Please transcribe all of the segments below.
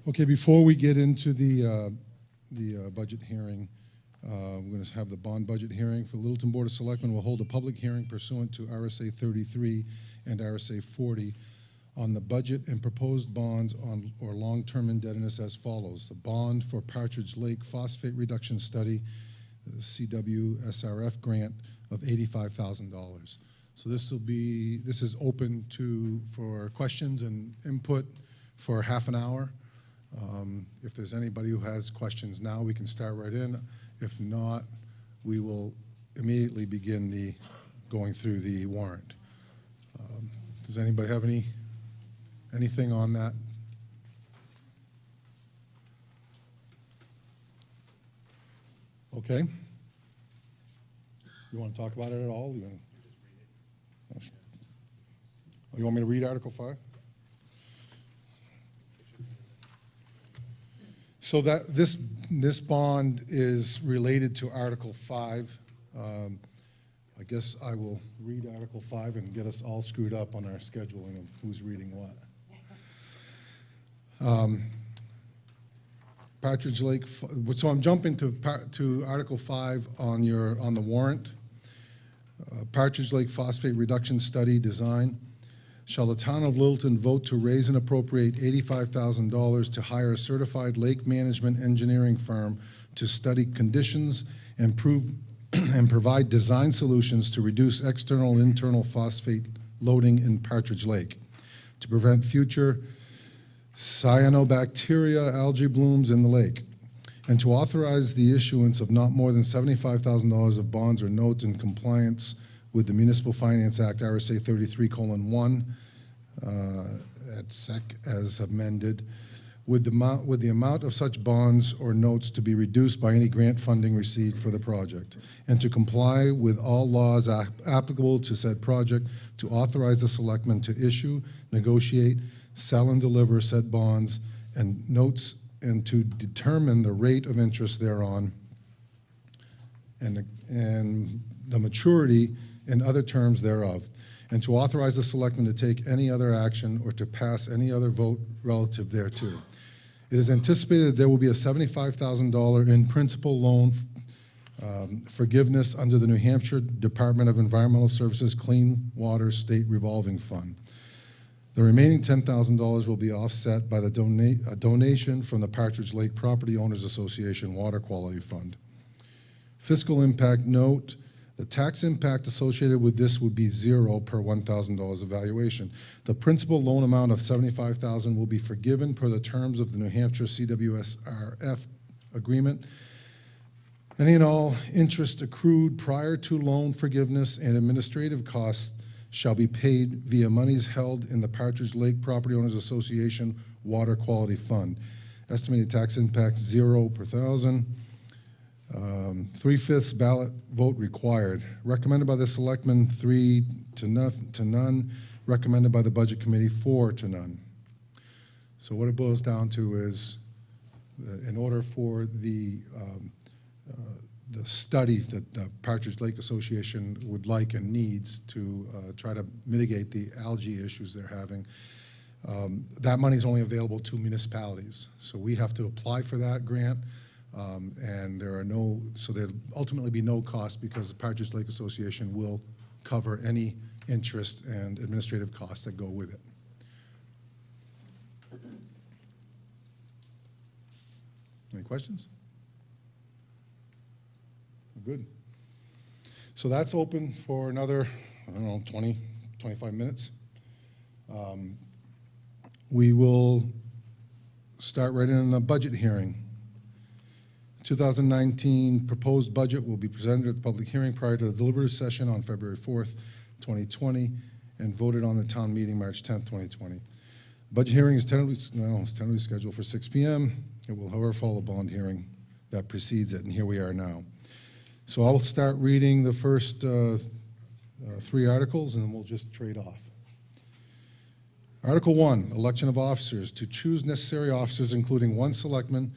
Okay, before we get into the budget hearing, we're going to have the bond budget hearing for Littleton Board of Selectmen. Will hold a public hearing pursuant to RSA 33 and RSA 40 on the budget and proposed bonds on or long-term indebtedness as follows. The bond for Partridge Lake Phosphate Reduction Study, the CWSRF grant of $85,000. So this is open for questions and input for half an hour. If there's anybody who has questions now, we can start right in. If not, we will immediately begin going through the warrant. Does anybody have anything on that? Okay. You want to talk about it at all? You want me to read Article 5? So that this bond is related to Article 5. I guess I will read Article 5 and get us all screwed up on our scheduling of who's reading what. Partridge Lake. So I'm jumping to Article 5 on the warrant. Partridge Lake Phosphate Reduction Study Design. Shall the town of Littleton vote to raise and appropriate $85,000 to hire a certified lake management engineering firm to study conditions and provide design solutions to reduce external and internal phosphate loading in Partridge Lake, to prevent future cyanobacteria algae blooms in the lake, and to authorize the issuance of not more than $75,000 of bonds or notes in compliance with the Municipal Finance Act, RSA 33:1, at SEC as amended, with the amount of such bonds or notes to be reduced by any grant funding received for the project, and to comply with all laws applicable to said project, to authorize the selectmen to issue, negotiate, sell and deliver said bonds and notes, and to determine the rate of interest thereon, and the maturity and other terms thereof, and to authorize the selectmen to take any other action or to pass any other vote relative thereto. It is anticipated that there will be a $75,000 in principal loan forgiveness under the New Hampshire Department of Environmental Services Clean Water State Revolving Fund. The remaining $10,000 will be offset by the donation from the Partridge Lake Property Owners Association Water Quality Fund. Fiscal impact note. The tax impact associated with this would be $0 per $1,000 of valuation. The principal loan amount of $75,000 will be forgiven per the terms of the New Hampshire CWSRF agreement. Any and all interest accrued prior to loan forgiveness and administrative costs shall be paid via monies held in the Partridge Lake Property Owners Association Water Quality Fund. Estimated tax impact $0 per $1,000. 3/5 ballot vote required. Recommended by the selectmen 3 to none. Recommended by the budget committee 4 to none. So what it boils down to is, in order for the study that the Partridge Lake Association would like and needs to try to mitigate the algae issues they're having, that money is only available to municipalities. So we have to apply for that grant. And there'll ultimately be no cost because the Partridge Lake Association will cover any interest and administrative costs that go with it. Any questions? Good. So that's open for another, 20, 25 minutes. We will start right in a budget hearing. 2019 proposed budget will be presented at the public hearing prior to the deliberative session on February 4th, 2020, and voted on the town meeting March 10th, 2020. Budget hearing is tentatively scheduled for 6 p.m. It will, however, follow a bond hearing that precedes it, and here we are now. So I'll start reading the first 3 articles, and then we'll just trade off. Article 1, election of officers. To choose necessary officers, including 1 selectman,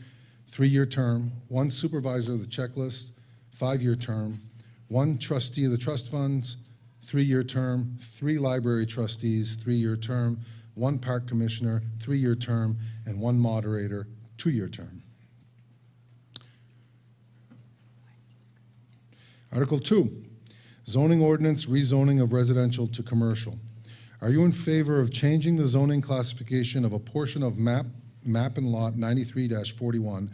3-year term, 1 supervisor of the checklist, 5-year term, 1 trustee of the trust funds, 3-year term, 3 library trustees, 3-year term, one park commissioner, 3-year term, and one moderator, 2-year term. Article 2, zoning ordinance rezoning of residential to commercial. Are you in favor of changing the zoning classification of a portion of map and lot 93-41,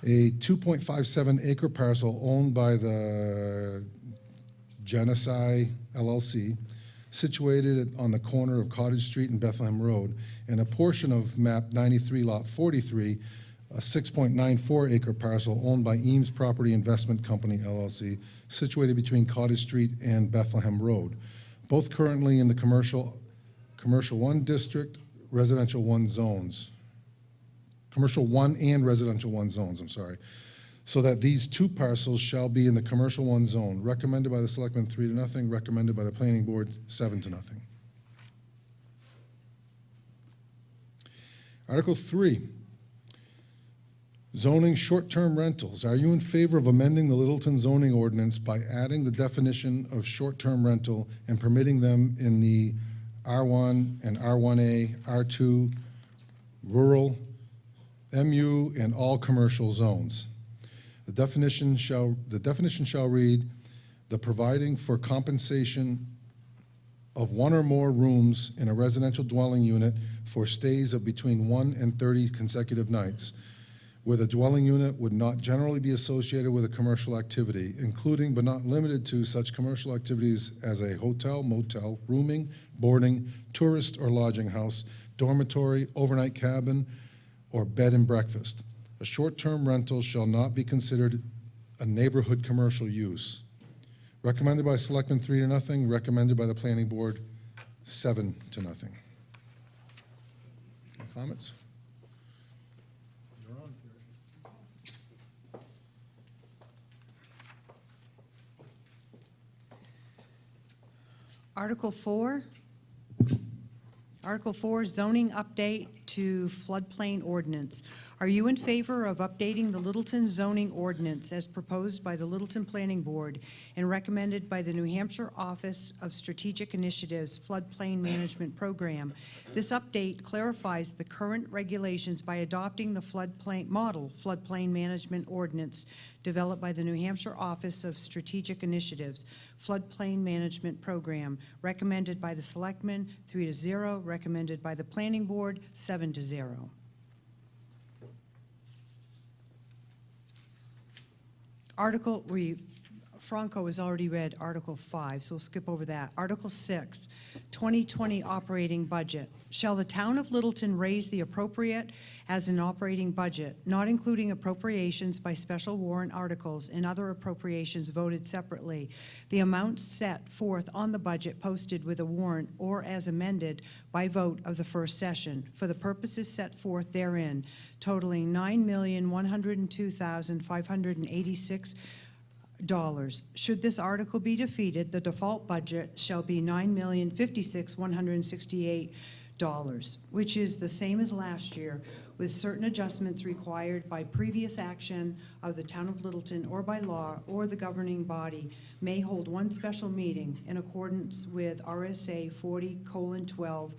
a 2.57 acre parcel owned by the Genesee LLC, situated on the corner of Cottage Street and Bethlehem Road, and a portion of map 93 lot 43, a 6.94 acre parcel owned by EMS Property Investment Company LLC, situated between Cottage Street and Bethlehem Road, both currently in the commercial 1 district, residential 1 zones. Commercial 1 and residential 1 zones, I'm sorry. So that these 2 parcels shall be in the commercial 1 zone. Recommended by the selectmen 3-0, recommended by the planning board 7-0. Article 3, zoning short-term rentals. Are you in favor of amending the Littleton zoning ordinance by adding the definition of short-term rental and permitting them in the R1 and R1A, R2, rural, MU, and all commercial zones? The definition shall read, the providing for compensation of 1 or more rooms in a residential dwelling unit for stays of between 1 and 30 consecutive nights, where the dwelling unit would not generally be associated with a commercial activity, including but not limited to such commercial activities as a hotel, motel, rooming, boarding, tourist or lodging house, dormitory, overnight cabin, or bed and breakfast. A short-term rental shall not be considered a neighborhood commercial use. Recommended by Selectmen 3-0, recommended by the Planning Board 7-0. Any comments? You're on, Karen. Article 4. Article 4, zoning update to floodplain ordinance. Are you in favor of updating the Littleton zoning ordinance as proposed by the Littleton Planning Board and recommended by the New Hampshire Office of Strategic Initiatives Floodplain Management Program? This update clarifies the current regulations by adopting the model floodplain management ordinance developed by the New Hampshire Office of Strategic Initiatives Floodplain Management Program, recommended by the Selectmen 3-0, recommended by the Planning Board 7-0. Franco has already read Article 5, so we'll skip over that. Article 6, 2020 operating budget. Shall the town of Littleton raise the appropriate as an operating budget, not including appropriations by special warrant articles and other appropriations voted separately, the amounts set forth on the budget posted with a warrant or as amended by vote of the first session for the purposes set forth therein, totaling $9,102,586. Should this article be defeated, the default budget shall be $9,056,168, which is the same as last year, with certain adjustments required by previous action of the town of Littleton or by law, or the governing body may hold one special meeting in accordance with RSA 40:12,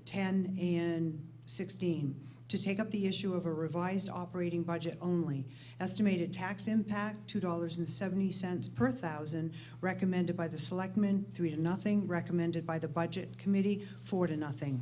10 and 16 to take up the issue of a revised operating budget only. Estimated tax impact, $2.70 per thousand, recommended by the Selectmen, 3-0, recommended by the Budget Committee, 4-0.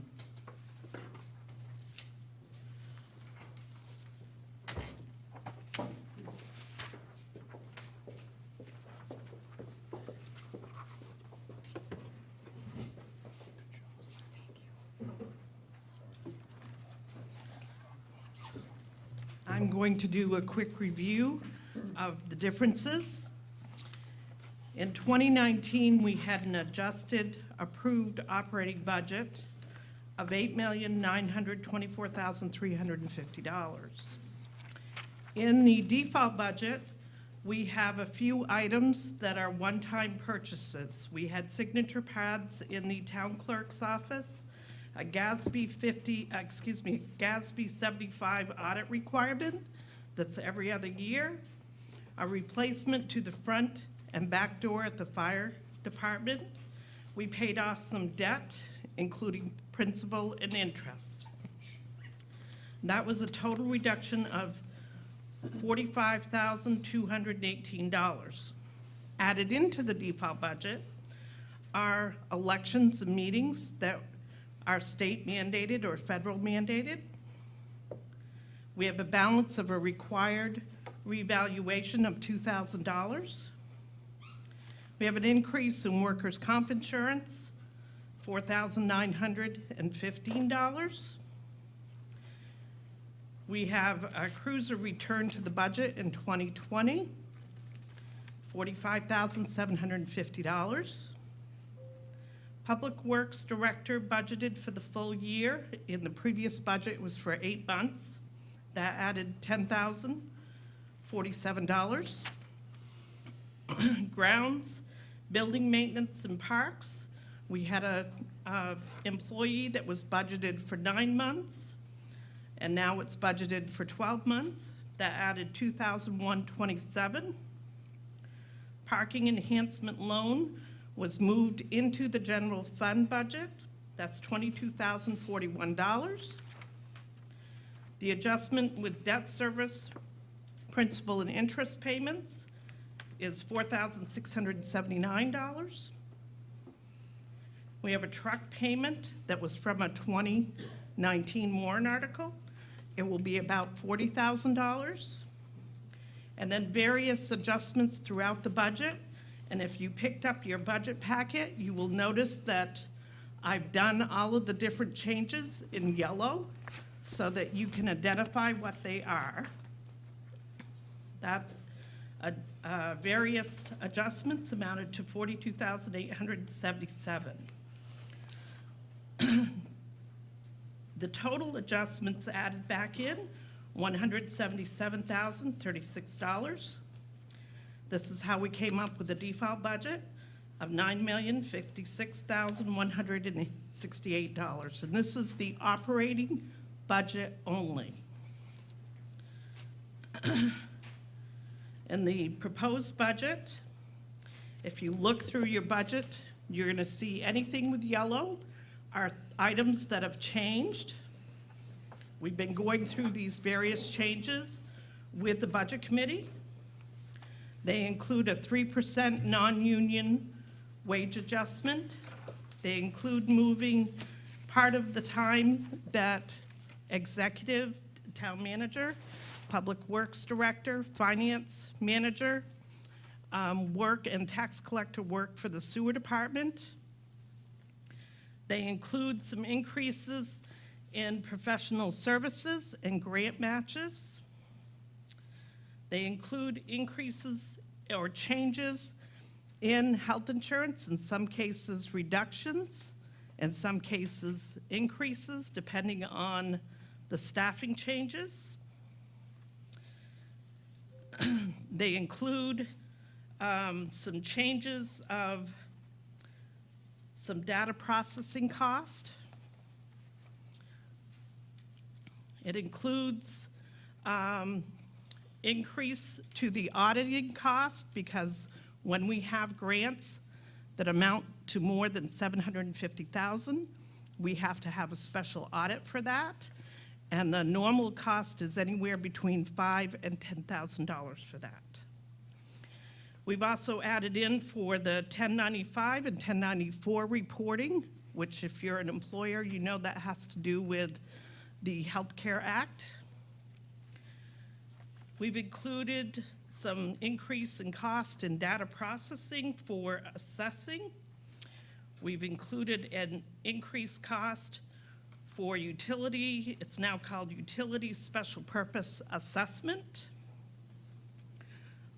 I'm going to do a quick review of the differences. In 2019, we had an adjusted approved operating budget of $8,924,350. In the default budget, we have a few items that are one-time purchases. We had signature pads in the town clerk's office, a GASB 75 audit requirement that's every other year, a replacement to the front and back door at the fire department. We paid off some debt including principal and interest. That was a total reduction of $45,218. Added into the default budget are elections and meetings that are state mandated or federal mandated. We have a balance of a required revaluation of $2,000. We have an increase in workers' comp insurance, $4,915. We have a cruiser return to the budget in 2020, $45,750. Public Works Director budgeted for the full year. In the previous budget, it was for 8 months. That added $10,047. Grounds, building maintenance and parks. We had a employee that was budgeted for 9 months, and now it's budgeted for 12 months. That added $2,127. Parking enhancement loan was moved into the general fund budget. That's $22,041. The adjustment with debt service, principal and interest payments is $4,679. We have a truck payment that was from a 2019 warrant article. It will be about $40,000. And then various adjustments throughout the budget. And if you picked up your budget packet, you will notice that I've done all of the different changes in yellow so that you can identify what they are. That various adjustments amounted to $42,877. The total adjustments added back in, $177,036. This is how we came up with the default budget of $9,056,168. And this is the operating budget only. In the proposed budget, if you look through your budget, you're going to see anything with yellow are items that have changed. We've been going through these various changes with the Budget Committee. They include a 3% non-union wage adjustment. They include moving part of the time that executive, town manager, public works director, finance manager, work and tax collector work for the sewer department. They include some increases in professional services and grant matches. They include increases or changes in health insurance, in some cases reductions, in some cases increases, depending on the staffing changes. They include some changes of some data processing cost. It includes increase to the auditing cost, because when we have grants that amount to more than $750,000, we have to have a special audit for that. And the normal cost is anywhere between $5,000 and $10,000 for that. We've also added in for the 1095 and 1094 reporting, which if you're an employer, you know that has to do with the Health Care Act. We've included some increase in cost in data processing for assessing. We've included an increased cost for utility. It's now called Utility Special Purpose Assessment.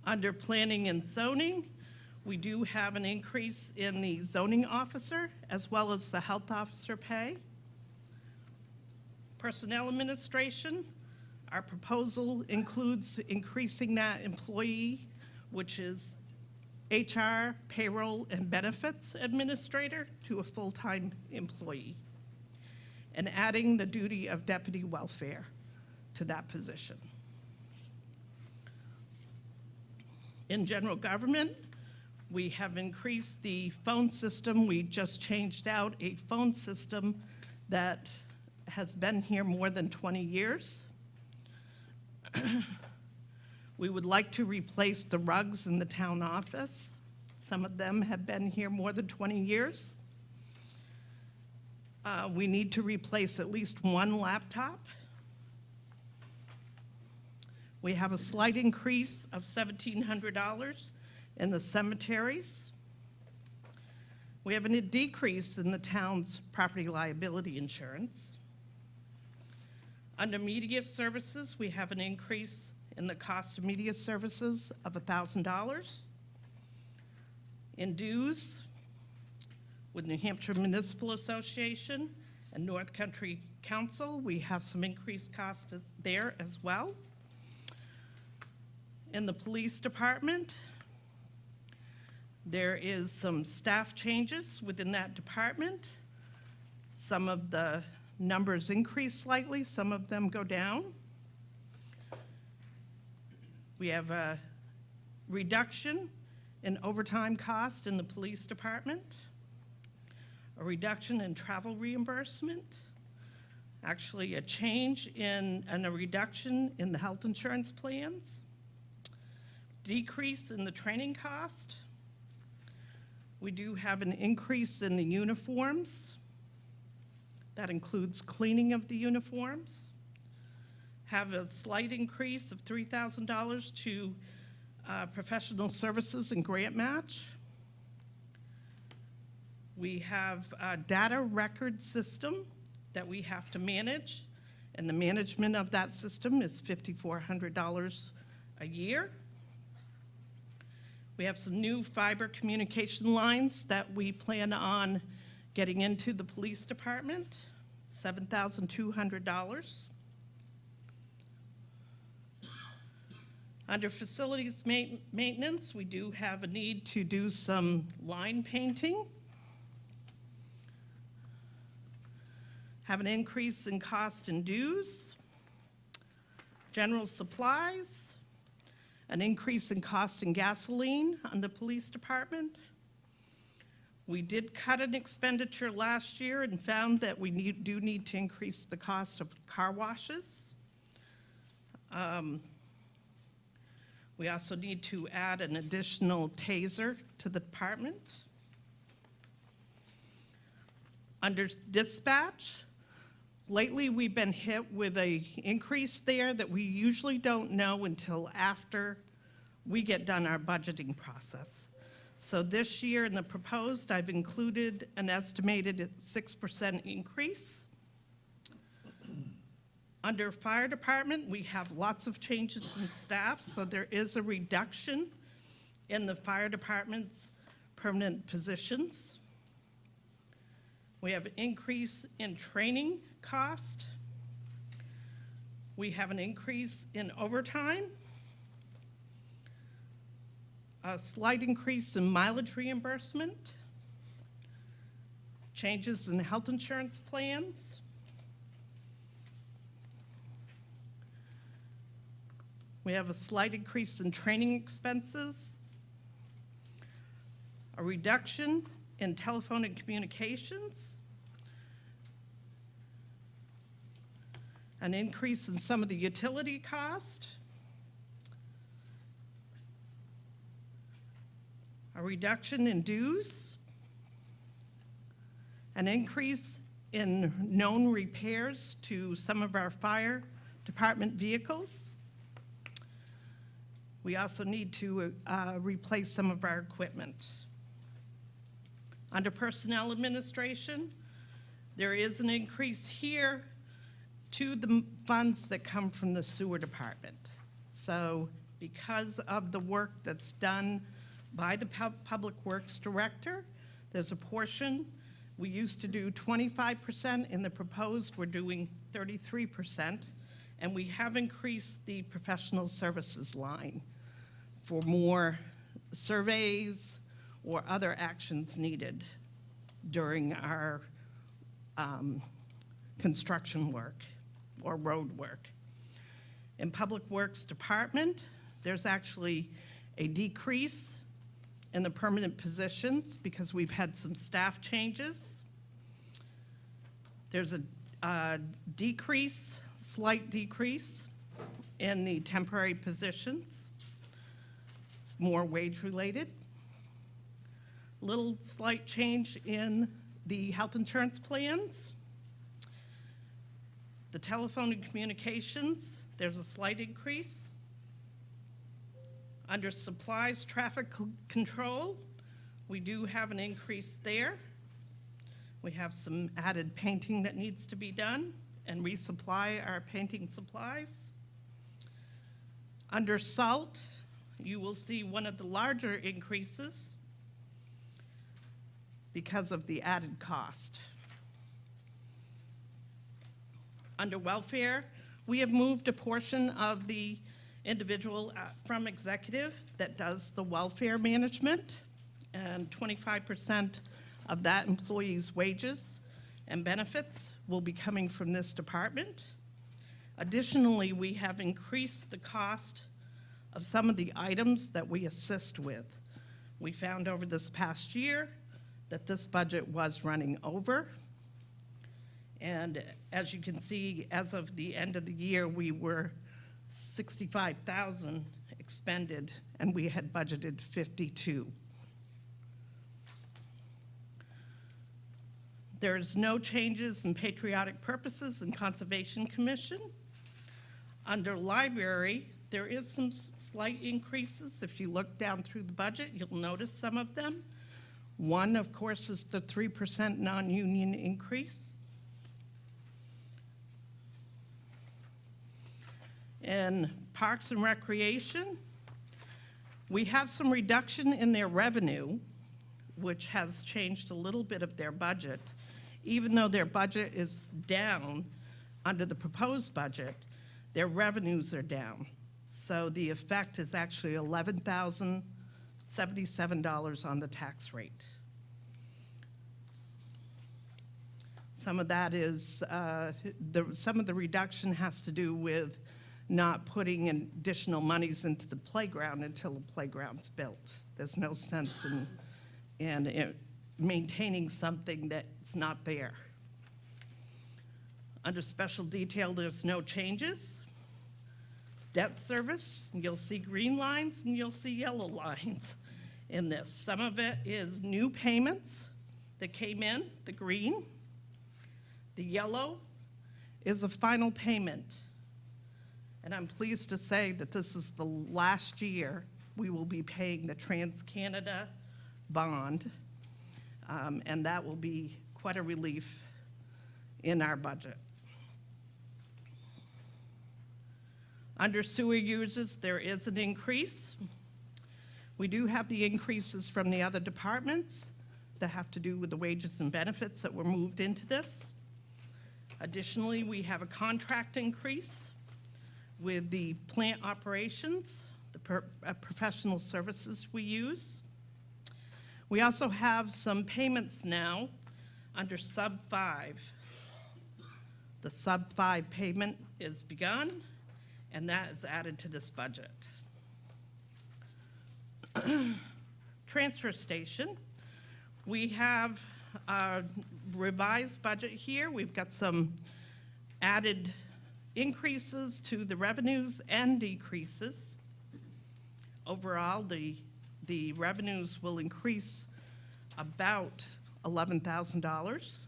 Under planning and zoning, we do have an increase in the zoning officer as well as the health officer pay. Personnel administration, our proposal includes increasing that employee, which is HR, payroll, and benefits administrator, to a full-time employee, and adding the duty of deputy welfare to that position. In general government, We have increased the phone system. We just changed out a phone system that has been here more than 20 years. We would like to replace the rugs in the town office. Some of them have been here more than 20 years. We need to replace at least one laptop. We have a slight increase of $1,700 in the cemeteries. We have a decrease in the town's property liability insurance. Under media services, we have an increase in the cost of media services of $1,000. In dues, with New Hampshire Municipal Association and North Country Council, we have some increased costs there as well. In the police department, there is some staff changes within that department. Some of the numbers increase slightly, some of them go down. We have a reduction in overtime cost in the police department, a reduction in travel reimbursement, actually a change in and a reduction in the health insurance plans, decrease in the training cost. We do have an increase in the uniforms. That includes cleaning of the uniforms. Have a slight increase of $3,000 to professional services and grant match. We have a data record system that we have to manage, and the management of that system is $5,400 a year. We have some new fiber communication lines that we plan on getting into the police department, $7,200. Under facilities maintenance, we do have a need to do some line painting. Have an increase in cost and dues. General supplies, an increase in cost in gasoline on the police department. We did cut an expenditure last year and found that we do need to increase the cost of car washes. We also need to add an additional taser to the department. Under dispatch, lately we've been hit with an increase there that we usually don't know until after we get done our budgeting process. So this year in the proposed, I've included an estimated 6% increase. Under fire department, we have lots of changes in staff, so there is a reduction in the fire department's permanent positions. We have an increase in training cost. We have an increase in overtime, a slight increase in mileage reimbursement, changes in health insurance plans, we have a slight increase in training expenses, a reduction in telephone and communications, an increase in some of the utility cost, a reduction in dues, an increase in known repairs to some of our fire department vehicles. We also need to replace some of our equipment. Under personnel administration, there is an increase here to the funds that come from the sewer department. So because of the work that's done by the Public Works Director, there's a portion. We used to do 25%. In the proposed, we're doing 33%. And we have increased the professional services line for more surveys or other actions needed during our construction work or road work. In Public Works Department, there's actually a decrease in the permanent positions because we've had some staff changes. There's a decrease, slight decrease in the temporary positions. It's more wage related. Little slight change in the health insurance plans. The telephone and communications, there's a slight increase. Under supplies, traffic control, we do have an increase there. We have some added painting that needs to be done and resupply our painting supplies. Under salt, you will see one of the larger increases because of the added cost. Under welfare, we have moved a portion of the individual from executive that does the welfare management, and 25% of that employee's wages and benefits will be coming from this department. Additionally, we have increased the cost of some of the items that we assist with. We found over this past year that this budget was running over. And as you can see, as of the end of the year, we were $65,000 expended, and we had budgeted $52,000. There's no changes in patriotic purposes and Conservation Commission. Under library, there is some slight increases. If you look down through the budget, you'll notice some of them. One, of course, is the 3% non-union increase. In Parks and Recreation, we have some reduction in their revenue, which has changed a little bit of their budget. Even though their budget is down under the proposed budget, their revenues are down. So the effect is actually $11,077 on the tax rate. Some of that is, some of the reduction has to do with not putting additional monies into the playground until the playground's built. There's no sense in maintaining something that's not there. Under special detail, there's no changes. Debt service, you'll see green lines and you'll see yellow lines in this. Some of it is new payments that came in, the green. The yellow is a final payment. And I'm pleased to say that this is the last year we will be paying the Trans-Canada bond, and that will be quite a relief in our budget. Under sewer users, there is an increase. We do have the increases from the other departments that have to do with the wages and benefits that were moved into this. Additionally, we have a contract increase with the plant operations, the professional services we use. We also have some payments now under sub 5. The sub 5 payment is begun, and that is added to this budget. Transfer station, we have a revised budget here. We've got some added increases to the revenues and decreases. Overall, the revenues will increase about $11,000.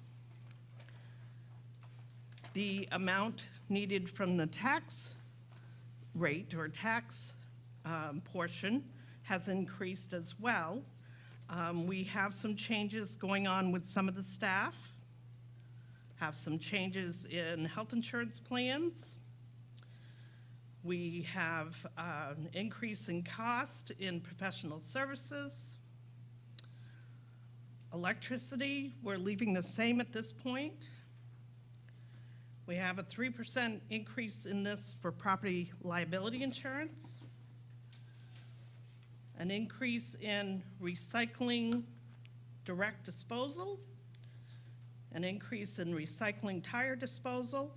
The amount needed from the tax rate or tax portion has increased as well. We have some changes going on with some of the staff, have some changes in health insurance plans. We have an increase in cost in professional services. Electricity, we're leaving the same at this point. We have a 3% increase in this for property liability insurance. An increase in recycling direct disposal, an increase in recycling tire disposal,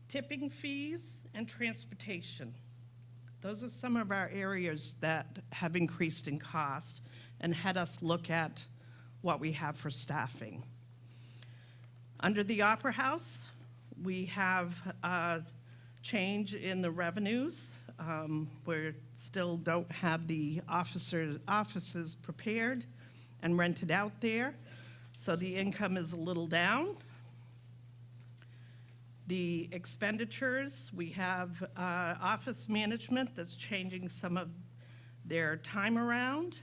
tipping fees, and transportation. Those are some of our areas that have increased in cost, and had us look at what we have for staffing. Under the Opera House, we have a change in the revenues. We still don't have the offices prepared and rented out there, so the income is a little down. The expenditures, we have office management that's changing some of their time around.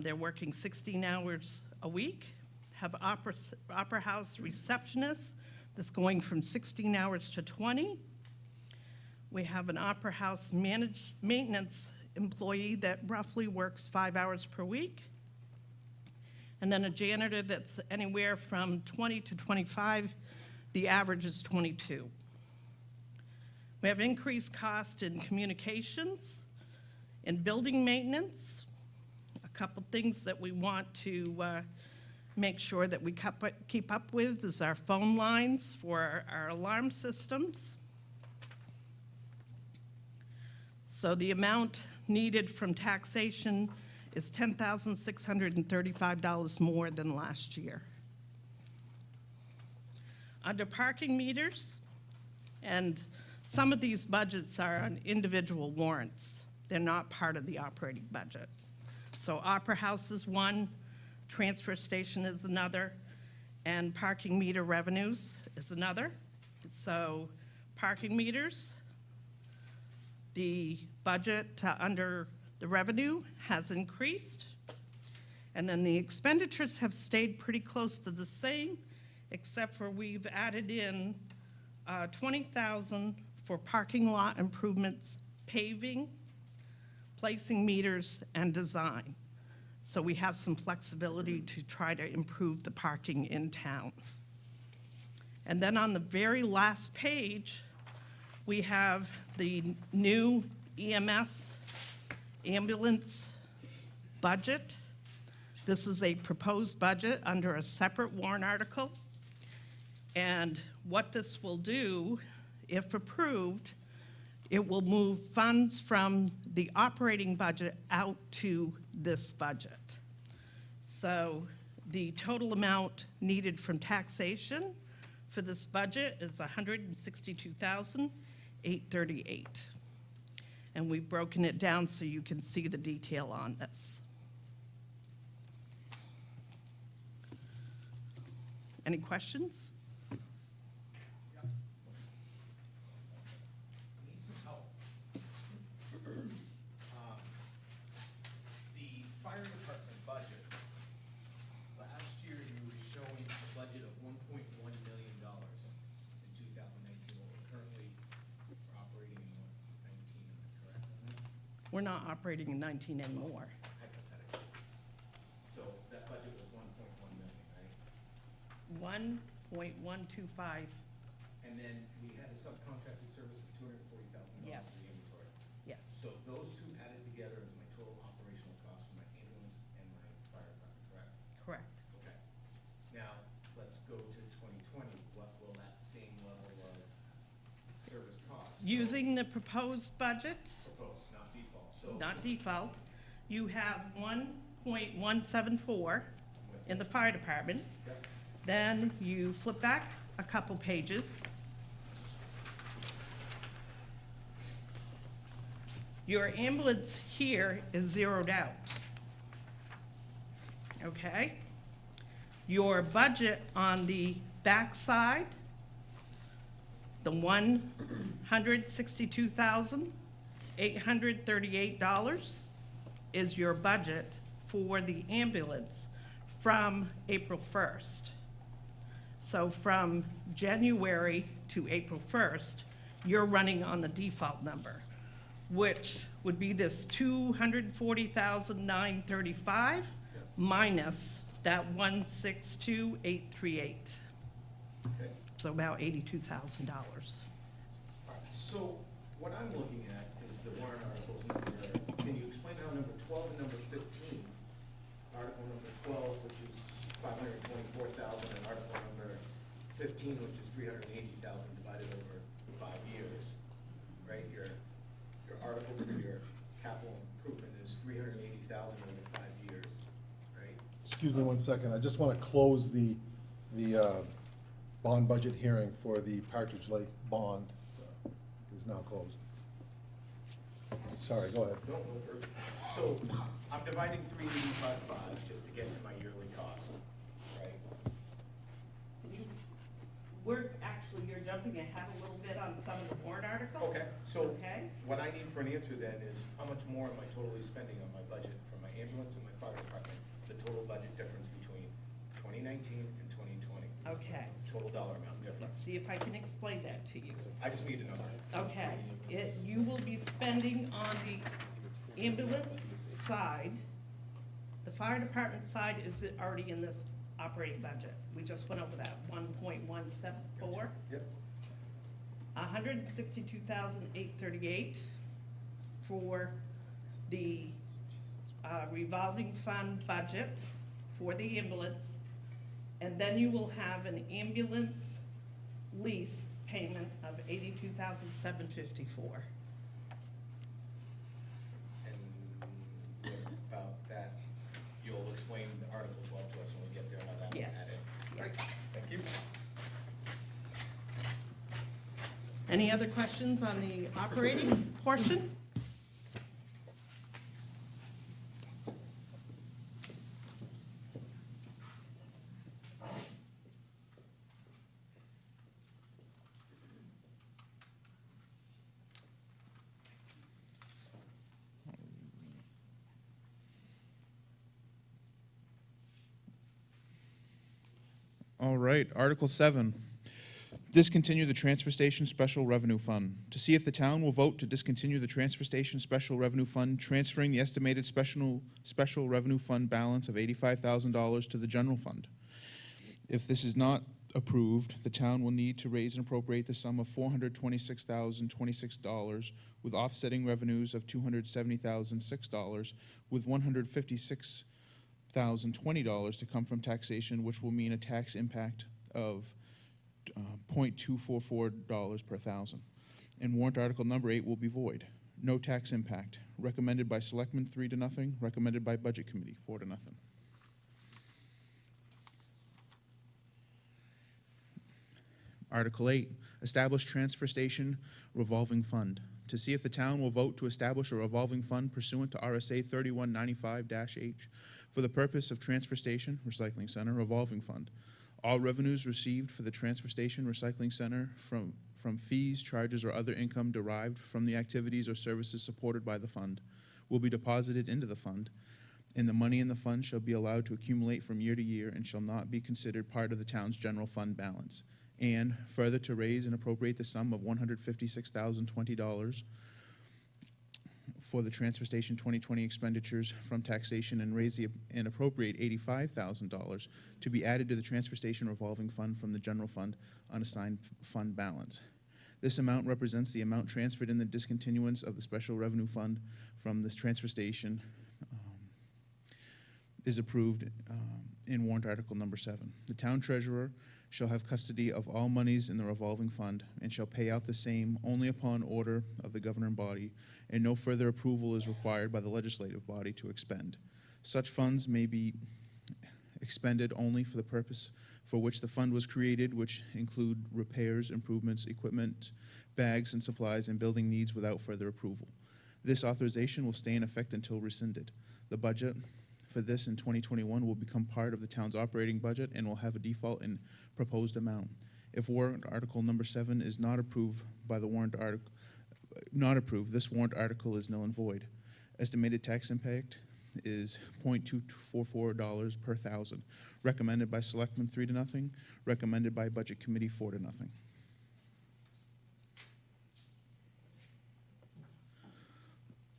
They're working 16 hours a week. Have Opera House receptionist that's going from 16 hours to 20. We have an Opera House maintenance employee that roughly works 5 hours per week. And then a janitor that's anywhere from 20 to 25. The average is 22. We have increased cost in communications, in building maintenance. A couple things that we want to make sure that we keep up with is our phone lines for our alarm systems. So the amount needed from taxation is $10,635 more than last year. Under parking meters, and some of these budgets are on individual warrants. They're not part of the operating budget. So Opera House is one, Transfer Station is another, and parking meter revenues is another. So parking meters, the budget under the revenue has increased, and then the expenditures have stayed pretty close to the same, except for we've added in $20,000 for parking lot improvements, paving, placing meters, and design. So we have some flexibility to try to improve the parking in town. And then on the very last page, we have the new EMS Ambulance budget. This is a proposed budget under a separate warrant article. And what this will do, if approved, it will move funds from the operating budget out to this budget. So the total amount needed from taxation for this budget is $162,838. And we've broken it down so you can see the detail on this. Any questions? Need some help. The fire department budget, last year you were showing a budget of $1.1 million in 2019. Well, currently we're operating in 19, am I correct on that? We're not operating in 19 anymore. Hypothetically. So that budget was 1.1 million, right? 1.125, And then we had a subcontracted service of $240,000 Yes. for the inventory. yes. So those two added together is my total operational cost for my ambulance and my fire department, correct? Correct. Okay. Now, let's go to 2020. What will that same level of service cost? Using the proposed budget, Proposed, not default. So not default, you have 1.174 in the fire department. Yep. Then you flip back a couple pages. Your ambulance here is zeroed out. Okay? Your budget on the back side, the $162,838 is your budget for the ambulance from April 1st. So from January to April 1st, you're running on the default number, which would be this $240,935 minus that $162,838. Okay. So about $82,000. All right. So what I'm looking at is the warrant articles number, can you explain how number 12 and number 15, article number 12, which is 524,000, and article number 15, which is 380,000 divided over 5 years, right? Your article for your capital improvement is 380,000 over Excuse me one second, I just want to close the bond budget hearing for the Partridge Lake bond is now closed. Sorry, go ahead. No, no, so I'm dividing 385.5 just to get to my yearly cost, right? You're jumping ahead a little bit on some of the warrant articles. Okay, so Okay. what I need for an answer then is how much more am I totally spending on my budget for my ambulance and my fire department? The total budget difference between 2019 and 2020, Okay, total dollar amount let's difference. see if I can explain that to you. I just need a number. Okay, you will be spending on the ambulance side. The fire department side is already in this operating budget. We just went over that, 1.174. Yep. 162,838 for the revolving fund budget for the ambulance. And then you will have an ambulance lease payment of 82,754. And what about that? You'll explain the Article 12 to us when we get there, how that will add Yes, in. yes. Thank you. Any other questions on the operating portion? All right, Article 7, discontinue the Transfer Station Special Revenue Fund. To see if the town will vote to discontinue the Transfer Station Special Revenue Fund, transferring the estimated special revenue fund balance of $85,000 to the general fund. If this is not approved, the town will need to raise and appropriate the sum of $426,026 with offsetting revenues of $270,006 with $156,020 to come from taxation, which will mean a tax impact of $0.244 per thousand. And warrant article number 8 will be void. No tax impact. Recommended by Selectmen 3-0. Recommended by Budget Committee 4-0. Article 8, establish Transfer Station Revolving Fund. To see if the town will vote to establish a revolving fund pursuant to RSA 3195-H for the purpose of Transfer Station Recycling Center Revolving Fund. All revenues received for the Transfer Station Recycling Center from fees, charges, or other income derived from the activities or services supported by the fund will be deposited into the fund, and the money in the fund shall be allowed to accumulate from year to year and shall not be considered part of the town's general fund balance. And further, to raise and appropriate the sum of $156,020 for the Transfer Station 2020 expenditures from taxation and and appropriate $85,000 to be added to the Transfer Station Revolving Fund from the general fund unassigned fund balance. This amount represents the amount transferred in the discontinuance of the Special Revenue Fund from this transfer station is approved in warrant article number 7. The town treasurer shall have custody of all monies in the revolving fund and shall pay out the same only upon order of the governing body, and no further approval is required by the legislative body to expend. Such funds may be expended only for the purpose for which the fund was created, which include repairs, improvements, equipment, bags and supplies, and building needs without further approval. This authorization will stay in effect until rescinded. The budget for this in 2021 will become part of the town's operating budget and will have a default in proposed amount. If warrant article number 7 is not approved by the this warrant article is null and void. Estimated tax impact is $0.244 per thousand. Recommended by Selectmen 3-0. Recommended by Budget Committee 4-0.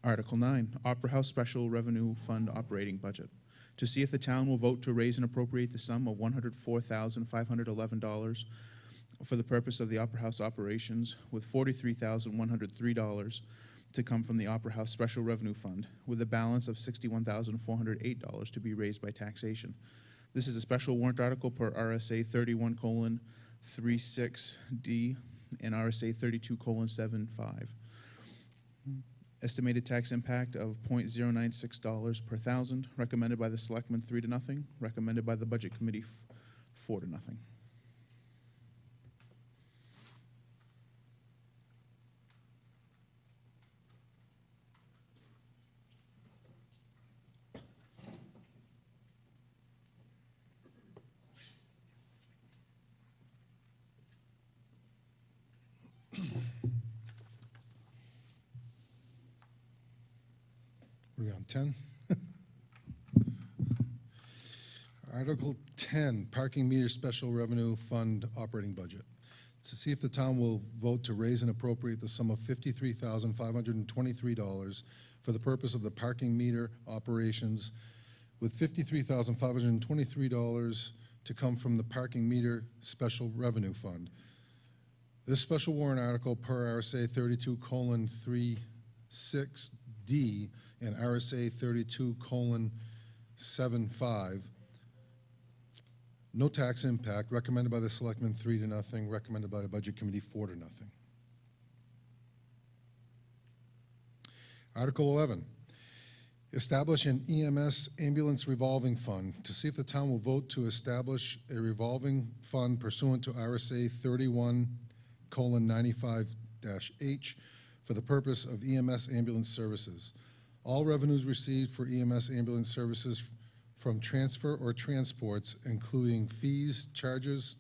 Article 9, Opera House Special Revenue Fund Operating Budget. To see if the town will vote to raise and appropriate the sum of $104,511 for the purpose of the Opera House operations, with $43,103 to come from the Opera House Special Revenue Fund, with a balance of $61,408 to be raised by taxation. This is a special warrant article per RSA 31:36D and RSA 32:75. Estimated tax impact of $0.096 per thousand, recommended by the selectmen 3-0, recommended by the budget committee 4-0. What are we on, 10? Article 10, Parking Meter Special Revenue Fund Operating Budget. To see if the town will vote to raise and appropriate the sum of $53,523 for the purpose of the parking meter operations, with $53,523 to come from the Parking Meter Special Revenue Fund. This special warrant article per RSA 32:36D and RSA 32:75. No tax impact, recommended by the selectmen 3-0, recommended by the budget committee 4-0. Article 11, establish an EMS Ambulance Revolving Fund. To see if the town will vote to establish a revolving fund pursuant to RSA 31:95-H for the purpose of EMS ambulance services. All revenues received for EMS ambulance services from transfer or transports, including fees, charges,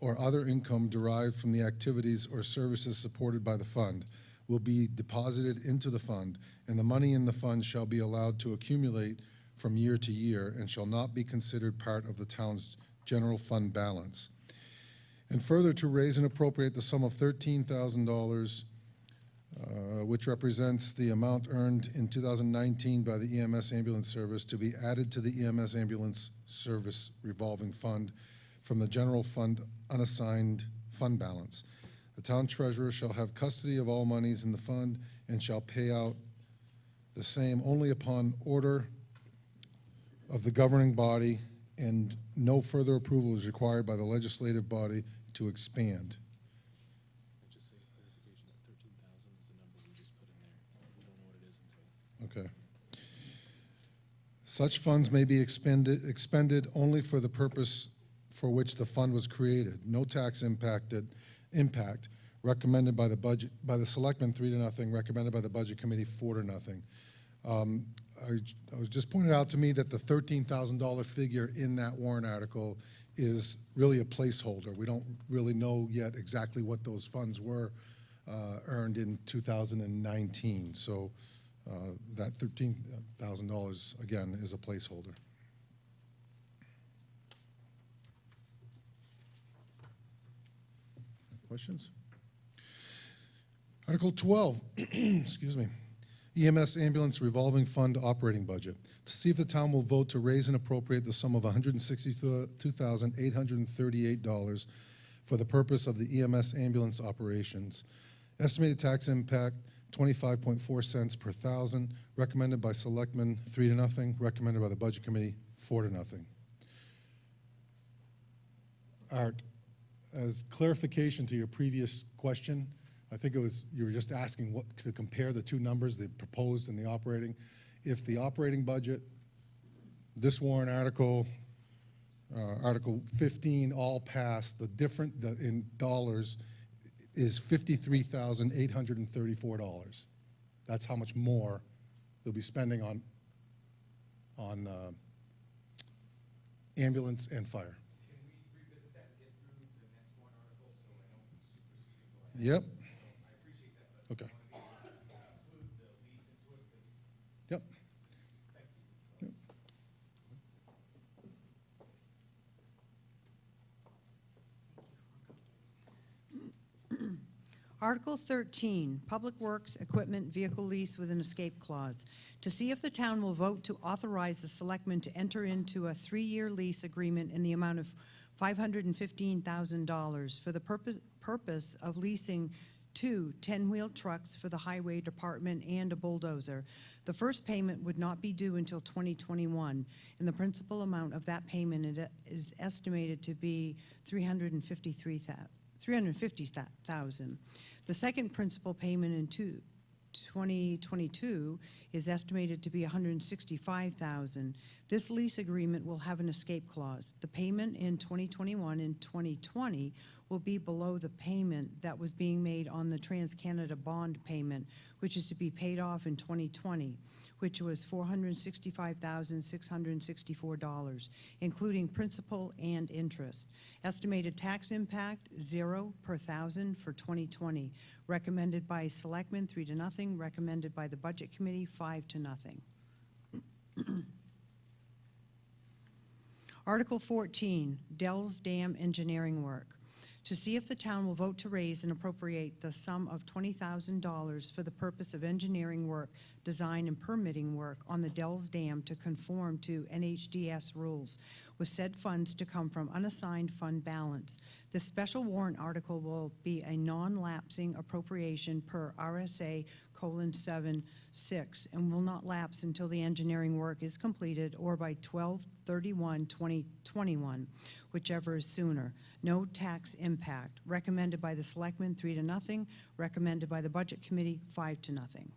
or other income derived from the activities or services supported by the fund, will be deposited into the fund, and the money in the fund shall be allowed to accumulate from year to year and shall not be considered part of the town's general fund balance. And further, to raise and appropriate the sum of $13,000, which represents the amount earned in 2019 by the EMS Ambulance Service, to be added to the EMS Ambulance Service Revolving Fund from the general fund unassigned fund balance. The town treasurer shall have custody of all monies in the fund and shall pay out the same only upon order of the governing body, and no further approval is required by the legislative body to expand. Just say clarification that 13,000 is the number we just put in there. We don't know what it is until. Okay. Such funds may be expended only for the purpose for which the fund was created. No tax impact, recommended by the budget, by the selectmen 3-0, recommended by the budget committee 4-0. I was just pointed out to me that the $13,000 figure in that warrant article is really a placeholder. We don't really know yet exactly what those funds were earned in 2019. So that $13,000, again, is a placeholder. Questions? Article 12, excuse me. EMS Ambulance Revolving Fund Operating Budget. To see if the town will vote to raise and appropriate the sum of $162,838 for the purpose of the EMS ambulance operations. Estimated tax impact, 25.4 cents per thousand, recommended by selectmen 3-0, recommended by the budget committee 4-0. Art, as clarification to your previous question, I think it was, you were just asking what to compare the two numbers, the proposed and the operating. If the operating budget, this warrant article, Article 15, all passed, the different in dollars is $53,834. That's how much more they'll be spending on ambulance and fire. Can we revisit that and get through the next one article so I don't supersede it? Yep. So I appreciate that, but Okay. I want to be able to include the lease into it because, Yep. thank you. Article 13, Public Works Equipment Vehicle Lease with an Escape Clause. To see if the town will vote to authorize the selectmen to enter into a 3-year lease agreement in the amount of $515,000 for the purpose of leasing 2 10-wheel trucks for the highway department and a bulldozer. The first payment would not be due until 2021, and the principal amount of that payment is estimated to be $350,000. The second principal payment in 2022 is estimated to be $165,000. This lease agreement will have an escape clause. The payment in 2021 and 2020 will be below the payment that was being made on the TransCanada bond payment, which is to be paid off in 2020, which was $465,664, including principal and interest. Estimated tax impact, 0 per thousand for 2020. Recommended by Selectmen, 3-0. Recommended by the Budget Committee, 5-0. Article 14, Dell's Dam engineering work. To see if the town will vote to raise and appropriate the sum of $20,000 for the purpose of engineering work, design, and permitting work on the Dell's Dam to conform to NHDS rules, with said funds to come from unassigned fund balance. This special warrant article will be a non-lapsing appropriation per RSA:7(6) and will not lapse until the engineering work is completed or by 12/31/2021, whichever is sooner. No tax impact. Recommended by the Selectmen, 3-0. Recommended by the Budget Committee, 5-0.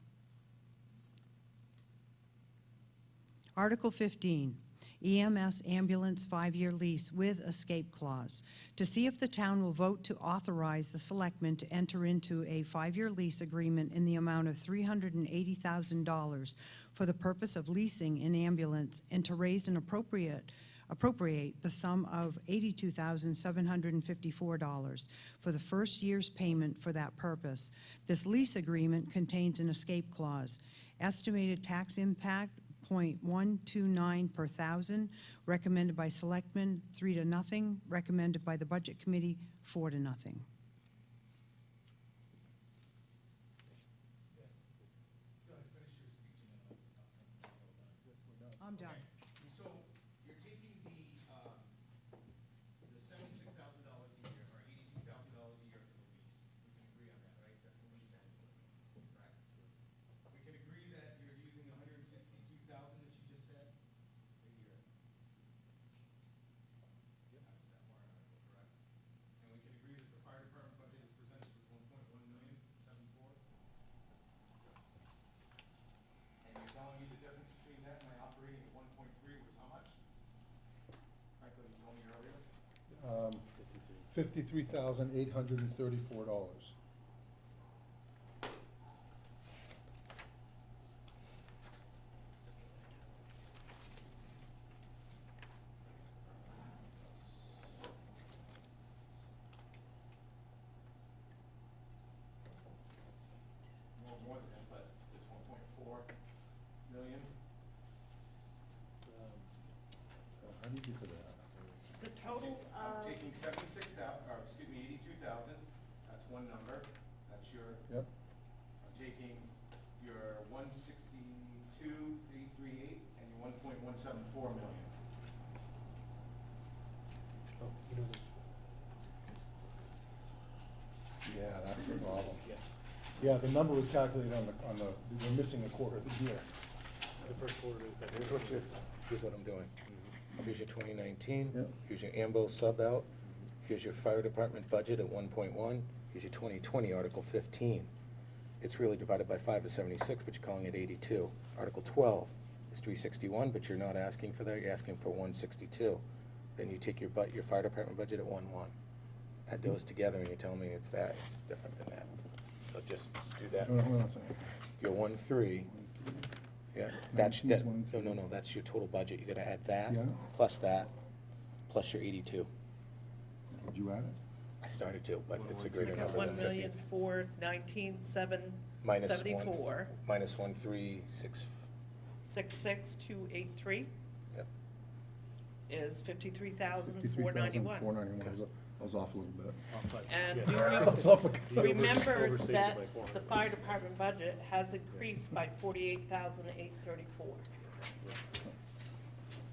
Article 15, EMS Ambulance 5-year lease with escape clause. To see if the town will vote to authorize the Selectmen to enter into a 5-year lease agreement in the amount of $380,000 for the purpose of leasing an ambulance and to raise and appropriate the sum of $82,754 for the first year's payment for that purpose. This lease agreement contains an escape clause. Estimated tax impact, 0.129 per thousand. Recommended by Selectmen, 3-0. Recommended by the Budget Committee, 4-0. I'm done. So you're taking the $76,000 a year, or $82,000 a year for the lease. We can agree on that, right? That's the lease annually, correct? We can agree that you're using $162,000 that you just said a year. That's that warrant article, correct? And we can agree that the fire department budget is presented with $1.174. And you're telling me the difference between that and my operating at 1.3 was how much? Michael, you told me earlier. $53,834. More than that, but it's 1.4 million. How do you get to that? The total, I'm taking 82,000, that's one number, that's your, Yep. I'm taking your 162,338 and your 1.174 million. Yeah, that's the problem. Yeah, the number was calculated on the, we're missing a quarter of the year. The first quarter is better. Here's what I'm doing. Here's your 2019. Yep. Here's your AMBO sub out. Here's your fire department budget at 1.1. Here's your 2020 Article 15. It's really divided by 5 is 76, but you're calling it 82. Article 12 is 361, but you're not asking for that. You're asking for 162. Then you take your fire department budget at 1.1. Add those together, and you're telling me it's that. It's different than that. So just do that. Hold on a second. Your 1.3. Yeah, that's, 19 is one, no, that's your total budget. You gotta add that, Yeah. plus your 82. Did you add it? I started to, but it's a greater I got number than 50. 1,419,774, Minus 1,366. 66283 Yep. is 53,491. 53,491. I was off a little bit. And I was off a remember overstated that by 400. the fire department budget has increased by 48,834.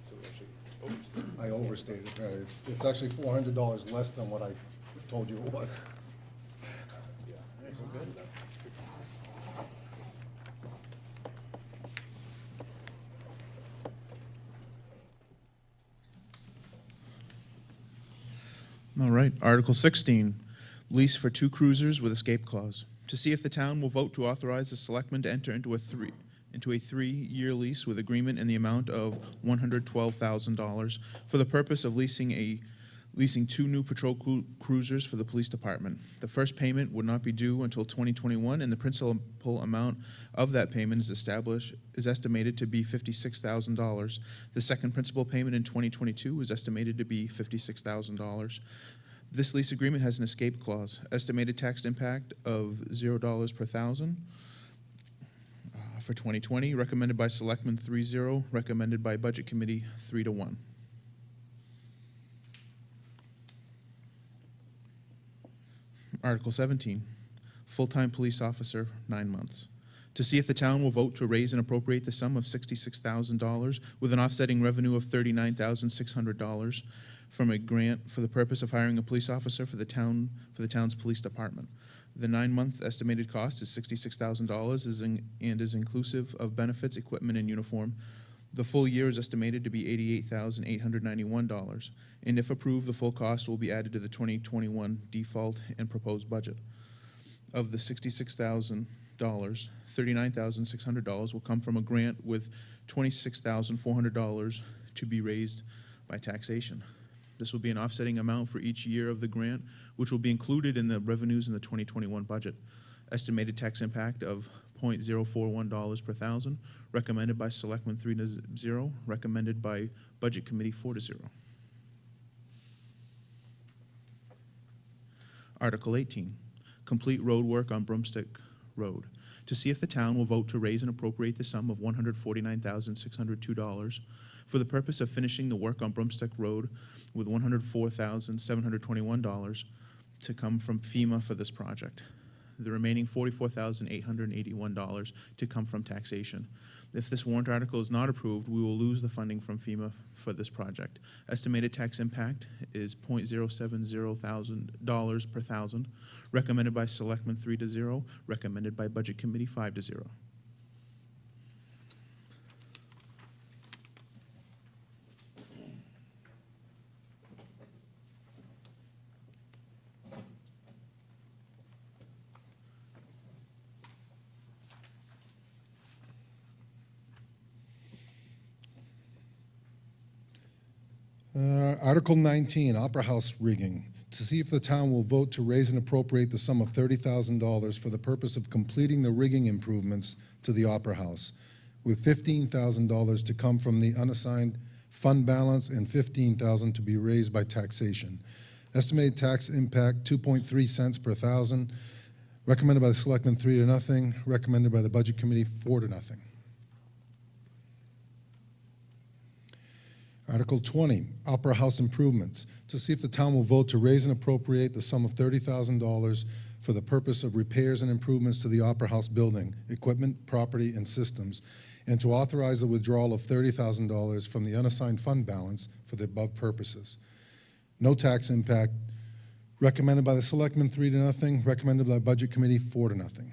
So we actually overstated. I overstated. It's actually $400 less than what I told you it was. Yeah. So good. All right, Article 16, lease for 2 cruisers with escape clause. to see if the town will vote to authorize the selectmen to enter into a three-year lease with agreement in the amount of $112,000 for the purpose of leasing two new patrol cruisers for the police department. The first payment would not be due until 2021, and the principal amount of that payment is estimated to be $56,000. The second principal payment in 2022 is estimated to be $56,000. This lease agreement has an escape clause. Estimated tax impact of $0 per thousand. For 2020, recommended by Selectmen 3-0, recommended by Budget Committee 3-1. Article 17, full-time police officer, 9 months. To see if the town will vote to raise and appropriate the sum of $66,000 with an offsetting revenue of $39,600 from a grant for the purpose of hiring a police officer for the town's police department. The 9-month estimated cost is $66,000 and is inclusive of benefits, equipment, and uniform. The full year is estimated to be $88,891, and if approved, the full cost will be added to the 2021 default and proposed budget. Of the $66,000, $39,600 will come from a grant with $26,400 to be raised by taxation. This will be an offsetting amount for each year of the grant, which will be included in the revenues in the 2021 budget. Estimated tax impact of $0.041 per thousand, recommended by Selectmen 3-0, recommended by Budget Committee 4-0. Article 18, complete road work on Broomstick Road. To see if the town will vote to raise and appropriate the sum of $149,602 for the purpose of finishing the work on Broomstick Road with $104,721 to come from FEMA for this project. The remaining $44,881 to come from taxation. If this warrant article is not approved, we will lose the funding from FEMA for this project. Estimated tax impact is $0.070 per thousand, recommended by Selectmen 3-0, recommended by Budget Committee 5-0. Article 19, Opera House rigging. To see if the town will vote to raise and appropriate the sum of $30,000 for the purpose of completing the rigging improvements to the Opera House, with $15,000 to come from the unassigned fund balance and $15,000 to be raised by taxation. Estimated tax impact 2.3 cents per thousand. Recommended by the Selectmen 3-0. Recommended by the Budget Committee 4-0. Article 20, Opera House improvements. To see if the town will vote to raise and appropriate the sum of $30,000 for the purpose of repairs and improvements to the Opera House building, equipment, property, and systems, and to authorize the withdrawal of $30,000 from the unassigned fund balance for the above purposes. No tax impact. Recommended by the Selectmen 3-0. Recommended by Budget Committee 4-0.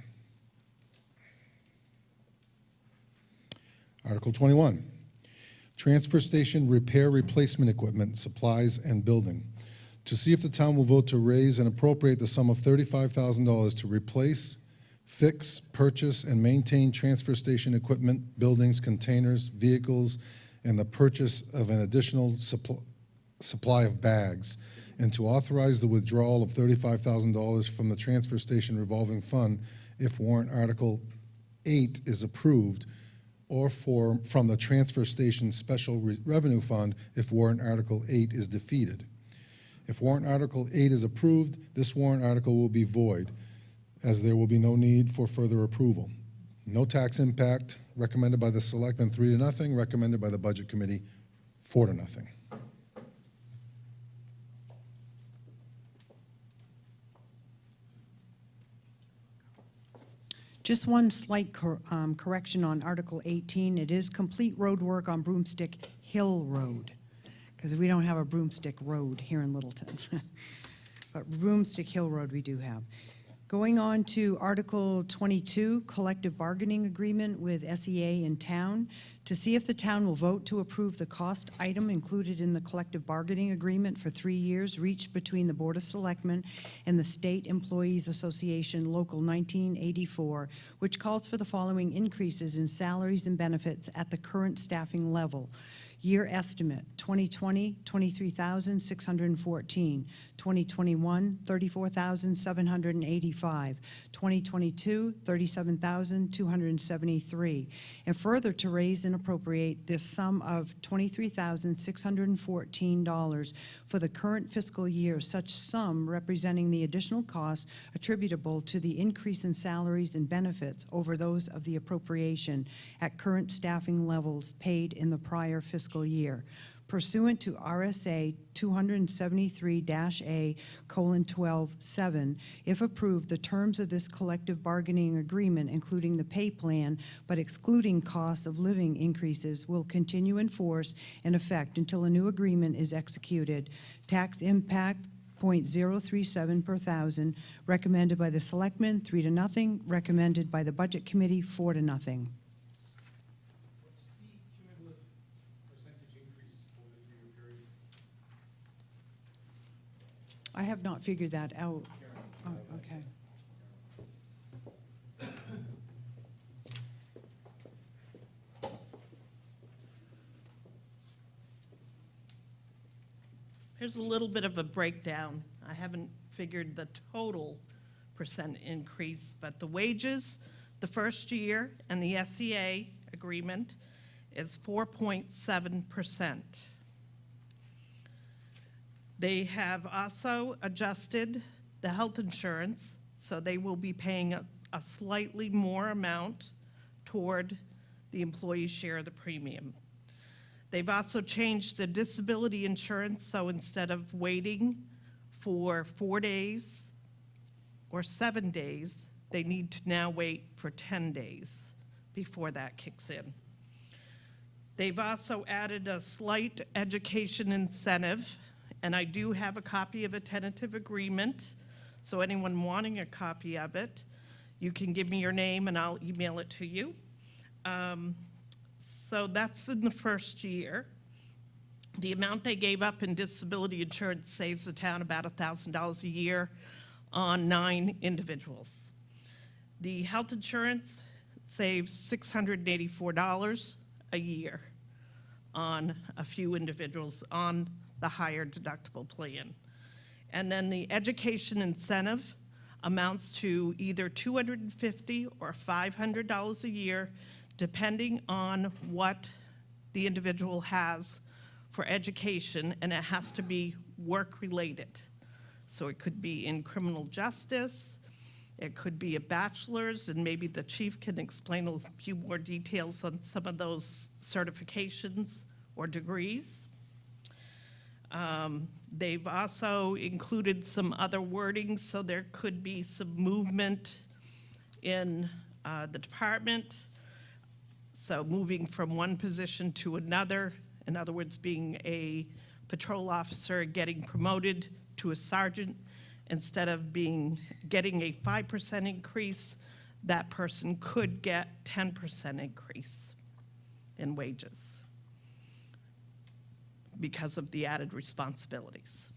Article 21. Transfer Station repair replacement equipment, supplies, and building. To see if the town will vote to raise and appropriate the sum of $35,000 to replace, fix, purchase, and maintain transfer station equipment, buildings, containers, vehicles, and the purchase of an additional supply of bags, and to authorize the withdrawal of $35,000 from the Transfer Station Revolving Fund if warrant Article 8 is approved, or from the Transfer Station Special Revenue Fund if warrant Article 8 is defeated. If warrant Article 8 is approved, this warrant article will be void, as there will be no need for further approval. No tax impact. Recommended by the Selectmen 3-0. Recommended by the Budget Committee 4-0. Just one slight correction on Article 18. It is complete road work on Broomstick Hill Road, because we don't have a Broomstick Road here in Littleton. But Broomstick Hill Road we do have. Going on to Article 22, Collective Bargaining Agreement with SEA in Town, to see if the town will vote to approve the cost item included in the collective bargaining agreement for 3 years reached between the Board of Selectmen and the State Employees Association Local 1984, which calls for the following increases in salaries and benefits at the current staffing level. Year estimate, 2020, $23,614. 2021, $34,785. 2022, $37,273. And further, to raise and appropriate this sum of $23,614 for the current fiscal year, such sum representing the additional costs attributable to the increase in salaries and benefits over those of the appropriation at current staffing levels paid in the prior fiscal year. Pursuant to RSA 273-A:12(7), if approved, the terms of this collective bargaining agreement, including the pay plan, but excluding costs of living increases, will continue in force and effect until a new agreement is executed. Tax impact, 0.037 per thousand, recommended by the Selectmen, 3-0, recommended by the Budget Committee, 4-0. What's the cumulative percentage increase over the 3-year period? I have not figured that out. Oh, okay. Here's a little bit of a breakdown. I haven't figured the total percent increase, but the wages, the first year, and the SEA agreement is 4.7%. They have also adjusted the health insurance, so they will be paying a slightly more amount toward the employee's share of the premium. They've also changed the disability insurance, so instead of waiting for 4 days or 7 days, they need to now wait for 10 days before that kicks in. They've also added a slight education incentive, and I do have a copy of a tentative agreement, so anyone wanting a copy of it, you can give me your name and I'll email it to you. So that's in the first year. The amount they gave up in disability insurance saves the town about $1,000 a year on 9 individuals. The health insurance saves $684 a year on a few individuals on the higher deductible plan. And then the education incentive amounts to either $250 or $500 a year, depending on what the individual has for education, and it has to be work-related. So it could be in criminal justice, it could be a bachelor's, and maybe the chief can explain a few more details on some of those certifications or degrees. They've also included some other wording, so there could be some movement in the department. So moving from one position to another, in other words, being a patrol officer, getting promoted to a sergeant, instead of getting a 5% increase, that person could get 10% increase in wages because of the added responsibilities.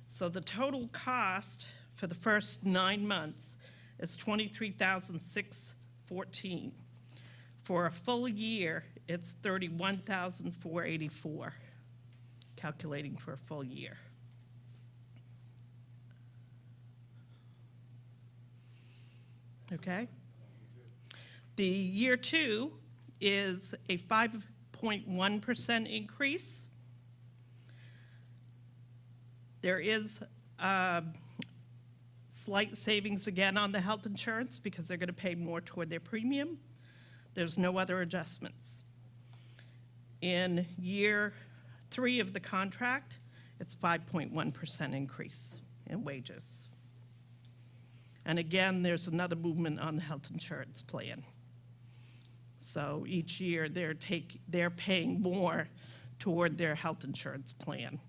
So the total cost for the first 9 months is $23,614. For a full year, it's $31,484, calculating for a full year. Okay? The year 2 is a 5.1% increase. There is slight savings again on the health insurance because they're going to pay more toward their premium. There's no other adjustments. In year 3 of the contract, it's 5.1% increase in wages. And again, there's another movement on the health insurance plan. So each year they're paying more toward their health insurance plan.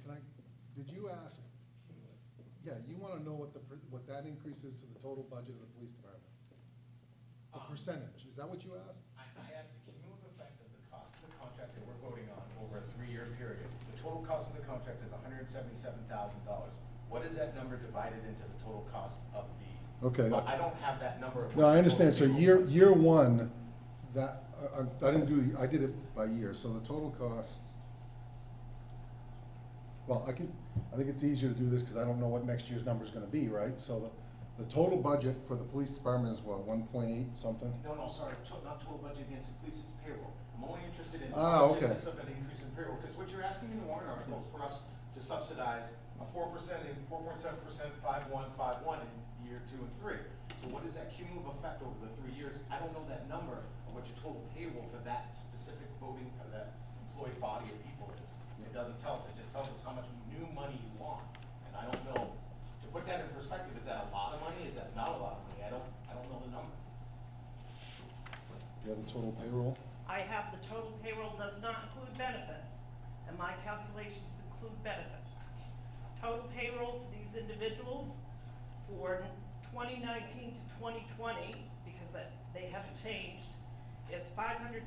Can I you ask, yeah, you want to know what what that increase is to the total budget of the police department? The percentage, is that what you asked? I asked the cumulative effect of the cost of the contract that we're voting on over a 3-year period. The total cost of the contract is $177,000. What is that number divided into the total cost of the? Okay. Well, I don't have that number. No, I understand, so year one, that, I didn't do, I did it by year, so the total cost, well, I think it's easier to do this because I don't know what next year's number's gonna be, right? So the total budget for the police department is what, 1.8 something? No, sorry, not total budget against the police, it's payroll. I'm only interested in Okay. just of an increase in payroll, because what you're asking in the warrant article is for us to subsidize a 4% and 4.7%, 5.1, 5.1 in year 2 and 3. So what is that cumulative effect over the 3 years? I don't know that number of what your total payroll for that specific voting, or that employed body of people is. It doesn't tell us, it just tells us how much new money you want. And I don't know, to put that in perspective, is that a lot of money? Is that not a lot of money? I don't know the number. You have the total payroll? I have the total payroll does not include benefits, and my calculations include benefits. Total payroll for these individuals for 2019 to 2020, because they haven't changed, is $524,937.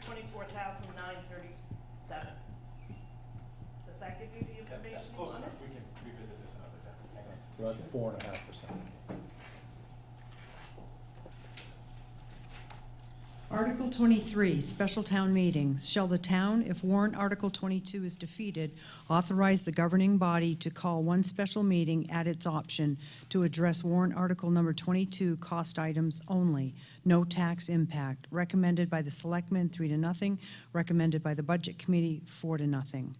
Does that give you the information That's you close wanted? enough. We can revisit this another time. Thanks. So that's 4.5%. Article 23, Special Town Meeting. Shall the town, if warrant Article 22 is defeated, authorize the governing body to call one special meeting at its option to address warrant Article number 22 cost items only, no tax impact, recommended by the Selectmen 3-0, recommended by the Budget Committee 4-0.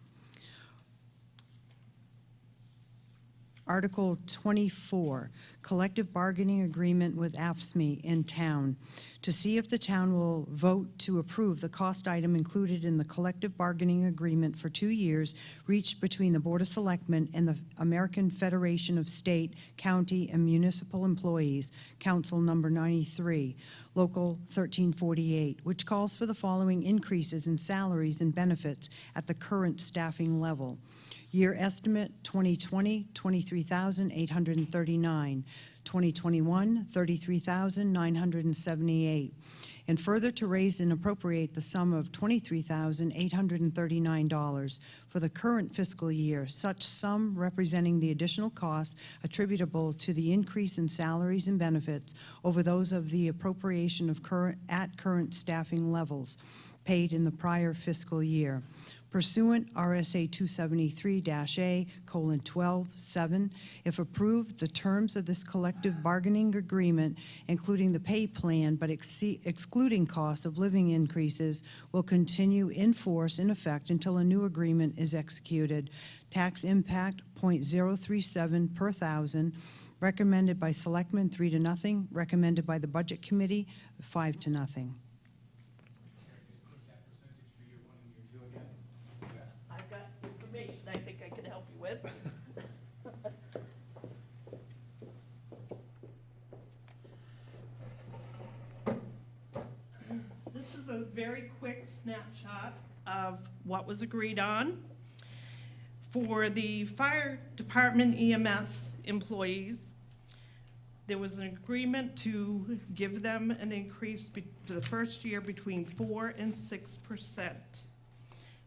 Article 24, collective bargaining agreement with AFSCME in town. To see if the town will vote to approve the cost item included in the collective bargaining agreement for 2 years reached between the Board of Selectmen and the American Federation of State, County, and Municipal Employees, Council Number 93, Local 1348, which calls for the following increases in salaries and benefits at the current staffing level. Year estimate 2020, $23,839. 2021, $33,978. And further to raise and appropriate the sum of $23,839 for the current fiscal year, such sum representing the additional costs attributable to the increase in salaries and benefits over those of the appropriation of current staffing levels paid in the prior fiscal year. Pursuant RSA 273-A:12(7), if approved, the terms of this collective bargaining agreement, including the pay plan but excluding cost of living increases, will continue in force in effect until a new agreement is executed. Tax impact 0.037 per thousand, recommended by Selectmen 3-0, recommended by the Budget Committee 5-0. I've got information I think I can help you with. This is a very quick snapshot of what was agreed on. For the fire department EMS employees, there was an agreement to give them an increase for the first year between 4% and 6%.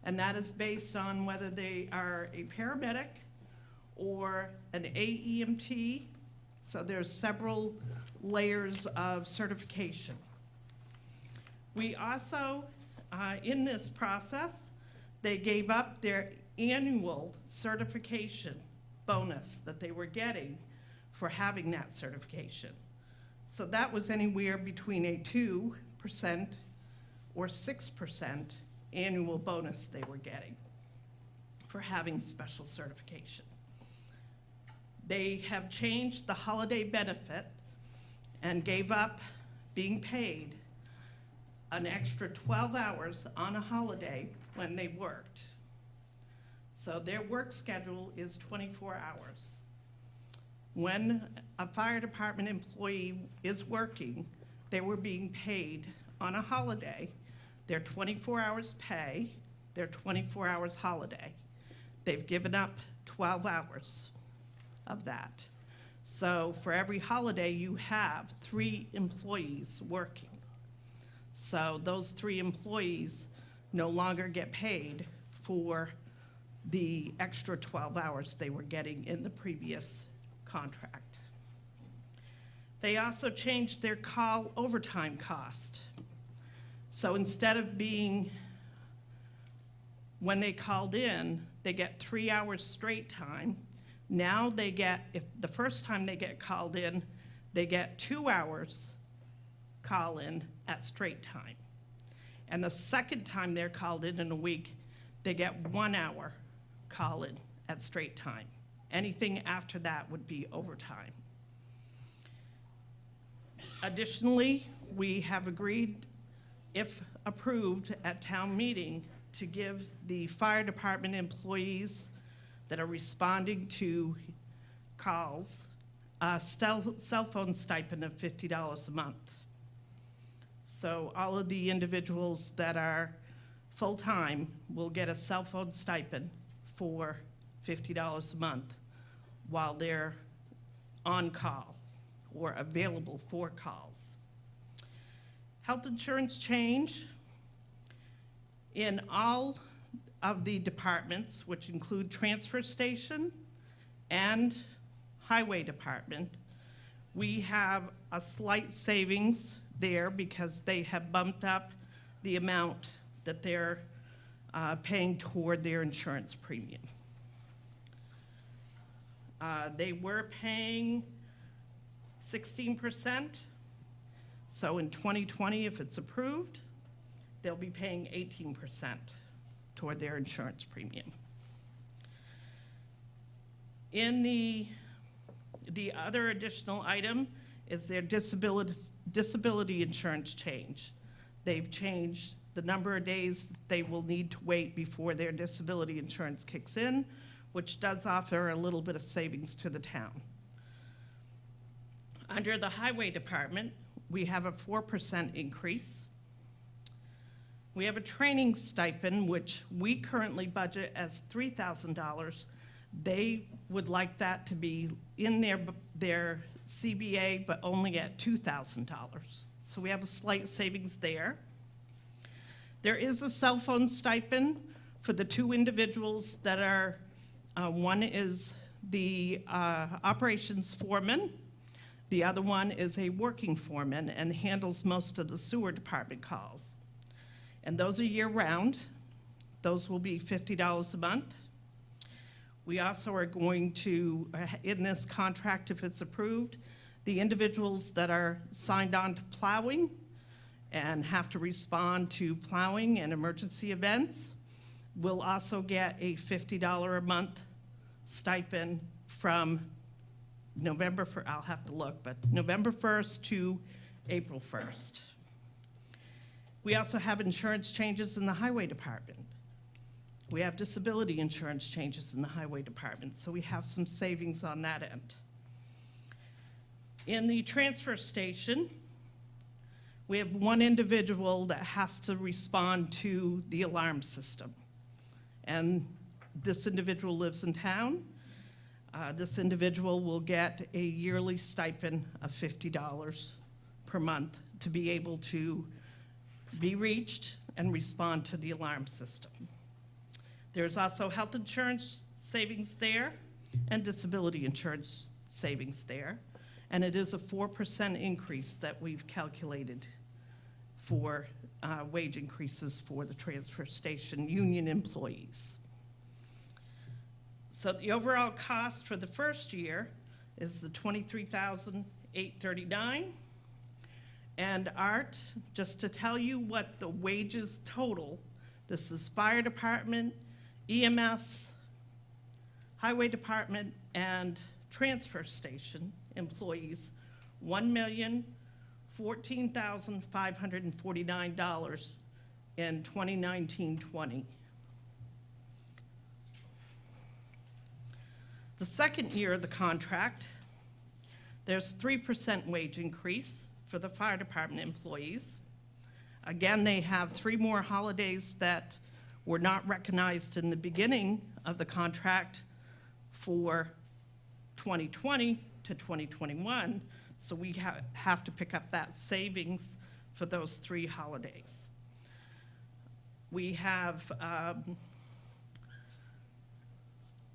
And that is based on whether they are a paramedic or an AEMT. So there's several layers of certification. We also, in this process, they gave up their annual certification bonus that they were getting for having that certification. So that was anywhere between a 2% or 6% annual bonus they were getting for having special certification. They have changed the holiday benefit and gave up being paid an extra 12 hours on a holiday when they worked. So their work schedule is 24 hours. When a fire department employee is working, they were being paid on a holiday, their 24 hours pay, their 24 hours holiday. They've given up 12 hours. of that. So for every holiday, you have 3 employees working. So those 3 employees no longer get paid for the extra 12 hours they were getting in the previous contract. They also changed their call overtime cost. So instead of being, when they called in, they get 3 hours straight time. Now they get, if the first time they get called in, they get 2 hours call in at straight time. And the second time they're called in a week, they get 1 hour call in at straight time. Anything after that would be overtime. Additionally, we have agreed, if approved at town meeting, to give the fire department employees that are responding to calls a cell phone stipend of $50 a month. So all of the individuals that are full-time will get a cell phone stipend for $50 a month while they're on call or available for calls. Health insurance change in all of the departments, which include transfer station and highway department. We have a slight savings there because they have bumped up the amount that they're paying toward their insurance premium. They were paying 16%. So in 2020, if it's approved, they'll be paying 18% toward their insurance premium. In the other additional item is their disability insurance change. They've changed the number of days that they will need to wait before their disability insurance kicks in, which does offer a little bit of savings to the town. Under the highway department, we have a 4% increase. We have a training stipend, which we currently budget as $3,000. They would like that to be in their CBA, but only at $2,000. So we have a slight savings there. There is a cell phone stipend for the 2 individuals that are, one is the operations foreman. The other one is a working foreman and handles most of the sewer department calls. And those are year-round. Those will be $50 a month. We also are going to, in this contract, if it's approved, the individuals that are signed on to plowing and have to respond to plowing and emergency events will also get a $50 a month stipend from November, I'll have to look, but November 1st to April 1st. We also have insurance changes in the highway department. We have disability insurance changes in the highway department, so we have some savings on that end. In the transfer station, we have 1 individual that has to respond to the alarm system. And this individual lives in town. This individual will get a yearly stipend of $50 per month to be able to be reached and respond to the alarm system. There's also health insurance savings there and disability insurance savings there. And it is a 4% increase that we've calculated for wage increases for the transfer station union employees. So the overall cost for the first year is the $23,839. And Art, just to tell you what the wages total, this is fire department, EMS, highway department, and transfer station employees, $1,014,549 in 2019-20. The second year of the contract, there's 3% wage increase for the fire department employees. Again, they have 3 more holidays that were not recognized in the beginning of the contract for 2020 to 2021, so we have to pick up that savings for those 3 holidays. We have,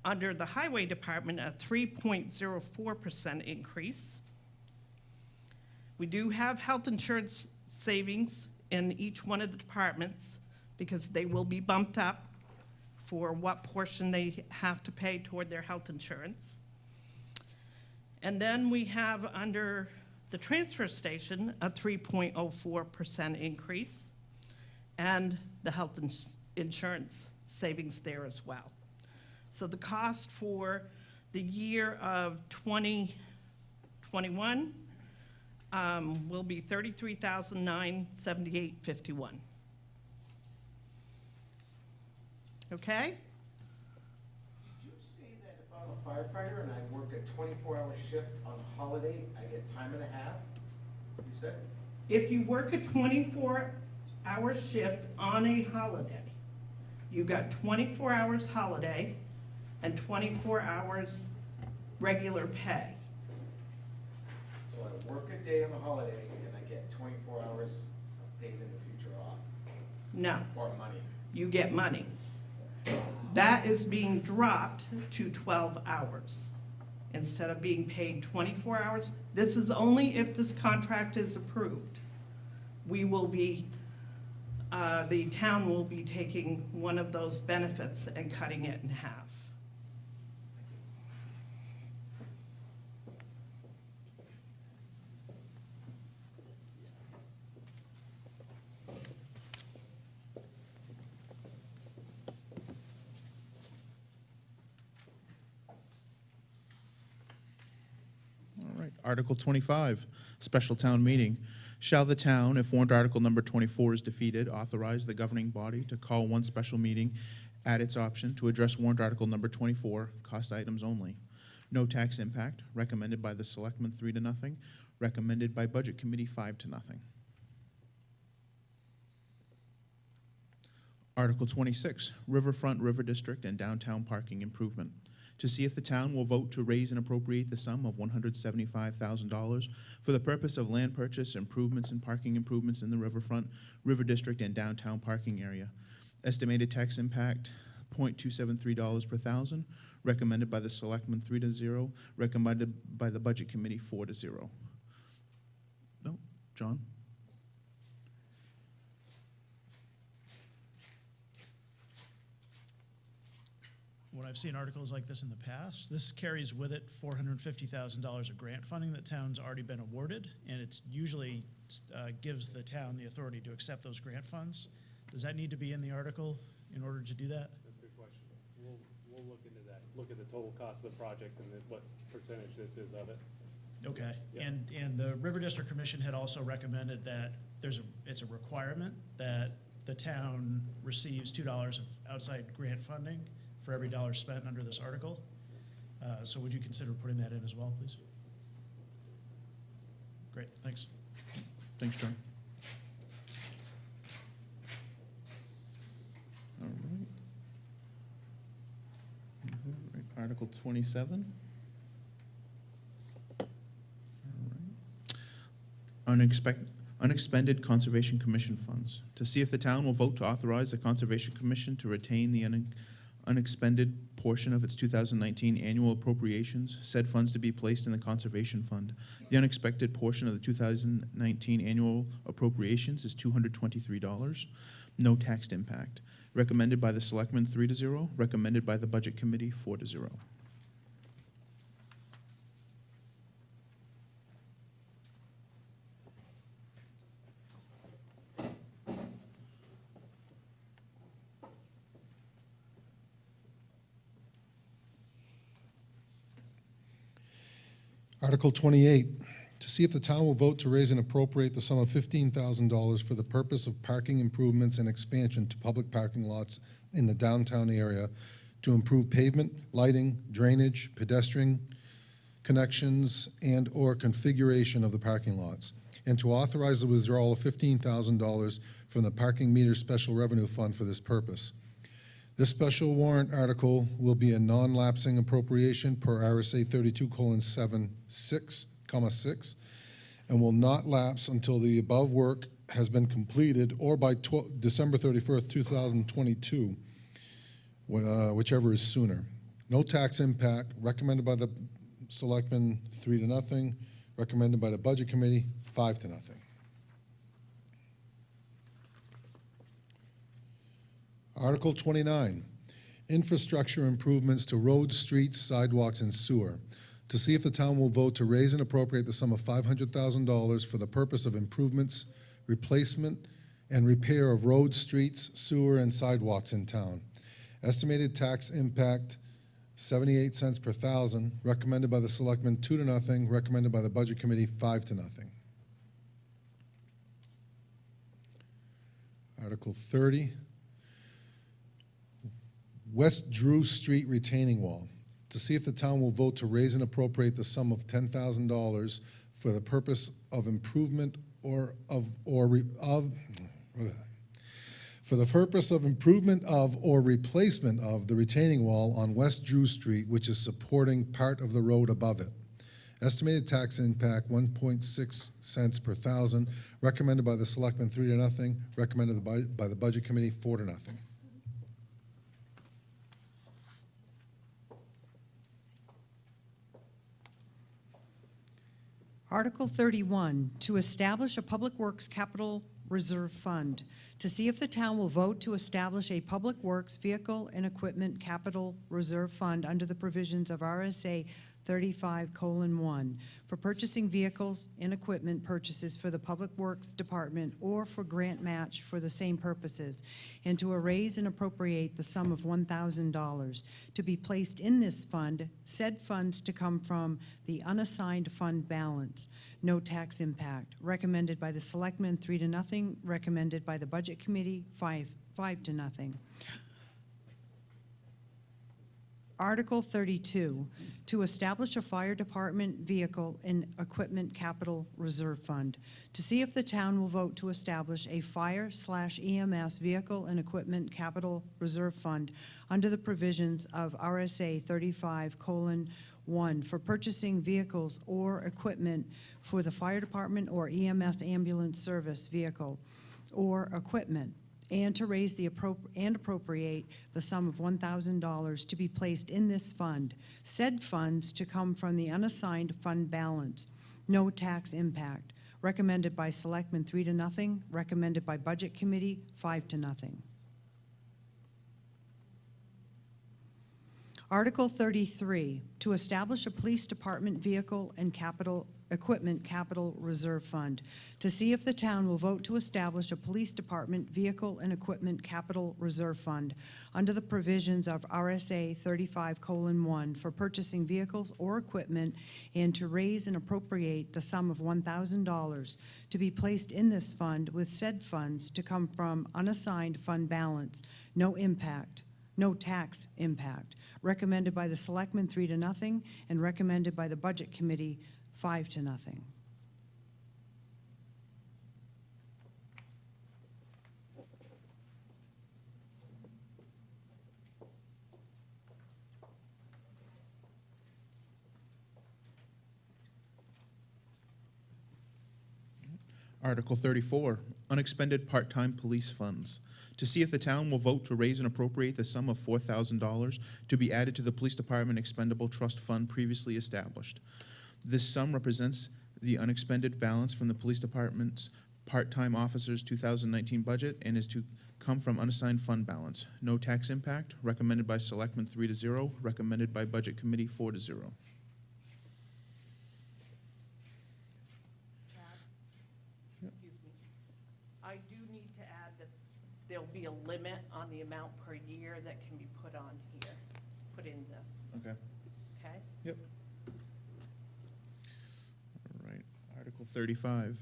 under the Highway Department, a 3.04% increase. We do have health insurance savings in each one of the departments because they will be bumped up for what portion they have to pay toward their health insurance. And then we have under the transfer station a 3.04% increase and the health insurance savings there as well. So the cost for the year of 2021 will be $33,978.51. Okay? Did you say that if I'm a firefighter and I work a 24-hour shift on holiday, I get time and a half? You said? If you work a 24-hour shift on a holiday, you got 24 hours holiday and 24 hours regular pay. So I work a day on the holiday and I get 24 hours of paid in the future off, No, or money. you get money. That is being dropped to 12 hours instead of being paid 24 hours. This is only if this contract is approved. We will be, the town will be taking one of those benefits and cutting it in half. All right, Article 25, special town meeting. Shall the town, if warrant article number 24 is defeated, authorize the governing body to call one special meeting at its option to address warrant article number 24, cost items only. No tax impact, recommended by the selectmen 3-0, recommended by budget committee 5-0. Article 26, Riverfront River District and Downtown Parking Improvement. To see if the town will vote to raise and appropriate the sum of $175,000 for the purpose of land purchase, improvements, and parking improvements in the Riverfront, River District, and Downtown Parking Area. Estimated tax impact, $0.273 per thousand, recommended by the selectmen 3-0, recommended by the budget committee 4-0. No, John? When I've seen articles like this in the past, this carries with it $450,000 of grant funding that town's already been awarded, and it's usually gives the town the authority to accept those grant funds. Does that need to be in the article in order to do that? That's a good question. We'll look into that, look at the total cost of the project and what percentage this is of it. Okay, Yeah. and the River District Commission had also recommended that it's a requirement that the town receives $2 of outside grant funding for every dollar spent under this article. So would you consider putting that in as well, please? Great, thanks. Thanks, John. All right. All right, Article 27. All right. Unexpended Conservation Commission funds. To see if the town will vote to authorize the Conservation Commission to retain the unexpended portion of its 2019 annual appropriations, said funds to be placed in the Conservation Fund. The unexpected portion of the 2019 annual appropriations is $223. No tax impact. Recommended by the Selectmen 3-0, recommended by the Budget Committee 4-0. Article 28, to see if the town will vote to raise and appropriate the sum of $15,000 for the purpose of parking improvements and expansion to public parking lots in the downtown area to improve pavement, lighting, drainage, pedestrian connections, and/or configuration of the parking lots, and to authorize the withdrawal of $15,000 from the parking meter special revenue fund for this purpose. This special warrant article will be a non-lapsing appropriation per RSA 32:7(6), and will not lapse until the above work has been completed or by December 31st, 2022, whichever is sooner. No tax impact, recommended by the selectmen 3-0, recommended by the budget committee 5-0. Article 29, infrastructure improvements to roads, streets, sidewalks, and sewer. To see if the town will vote to raise and appropriate the sum of $500,000 for the purpose of improvements, replacement, and repair of roads, streets, sewer, and sidewalks in town. Estimated tax impact, 78 cents per thousand, recommended by the selectmen 2-0, recommended by the budget committee 5-0. Article 30, West Drew Street retaining wall. To see if the town will vote to raise and appropriate the sum of $10,000 for the purpose of improvement for the purpose of improvement of or replacement of the retaining wall on West Drew Street, which is supporting part of the road above it. Estimated tax impact 1.6 cents per thousand, recommended by the selectmen 3-0, recommended by the budget committee 4-0. Article 31, to establish a Public Works Capital Reserve Fund. To see if the town will vote to establish a Public Works Vehicle and Equipment Capital Reserve Fund under the provisions of RSA 35:1 for purchasing vehicles and equipment purchases for the Public Works Department or for grant match for the same purposes, and to raise and appropriate the sum of $1,000 to be placed in this fund, said funds to come from the unassigned fund balance. No tax impact. Recommended by the selectmen 3-0, recommended by the budget committee 5-0. Article 32, to establish a fire department vehicle and equipment capital reserve fund. To see if the town will vote to establish a fire/EMS vehicle and equipment capital reserve fund under the provisions of RSA 35:1 for purchasing vehicles or equipment for the fire department or EMS ambulance service vehicle or equipment, and to raise and appropriate the sum of $1,000 to be placed in this fund, said funds to come from the unassigned fund balance. No tax impact. Recommended by selectmen 3-0, recommended by budget committee 5-0. Article 33, to establish a police department vehicle and equipment capital reserve fund. To see if the town will vote to establish a police department vehicle and equipment capital reserve fund under the provisions of RSA 35:1 for purchasing vehicles or equipment, and to raise and appropriate the sum of $1,000 to be placed in this fund, with said funds to come from unassigned fund balance. No tax impact. Recommended by the selectmen 3-0, and recommended by the budget committee 5-0. Article 34, unexpended part-time police funds. To see if the town will vote to raise and appropriate the sum of $4,000 to be added to the Police Department Expendable Trust Fund previously established. This sum represents the unexpended balance from the Police Department's part-time officers' 2019 budget and is to come from unassigned fund balance. No tax impact. Recommended by Selectmen 3-0, recommended by Budget Committee 4-0. Excuse me. I do need to add that there'll be a limit on the amount per year that can be put in this, Okay. okay? Yep. All right. Article 35,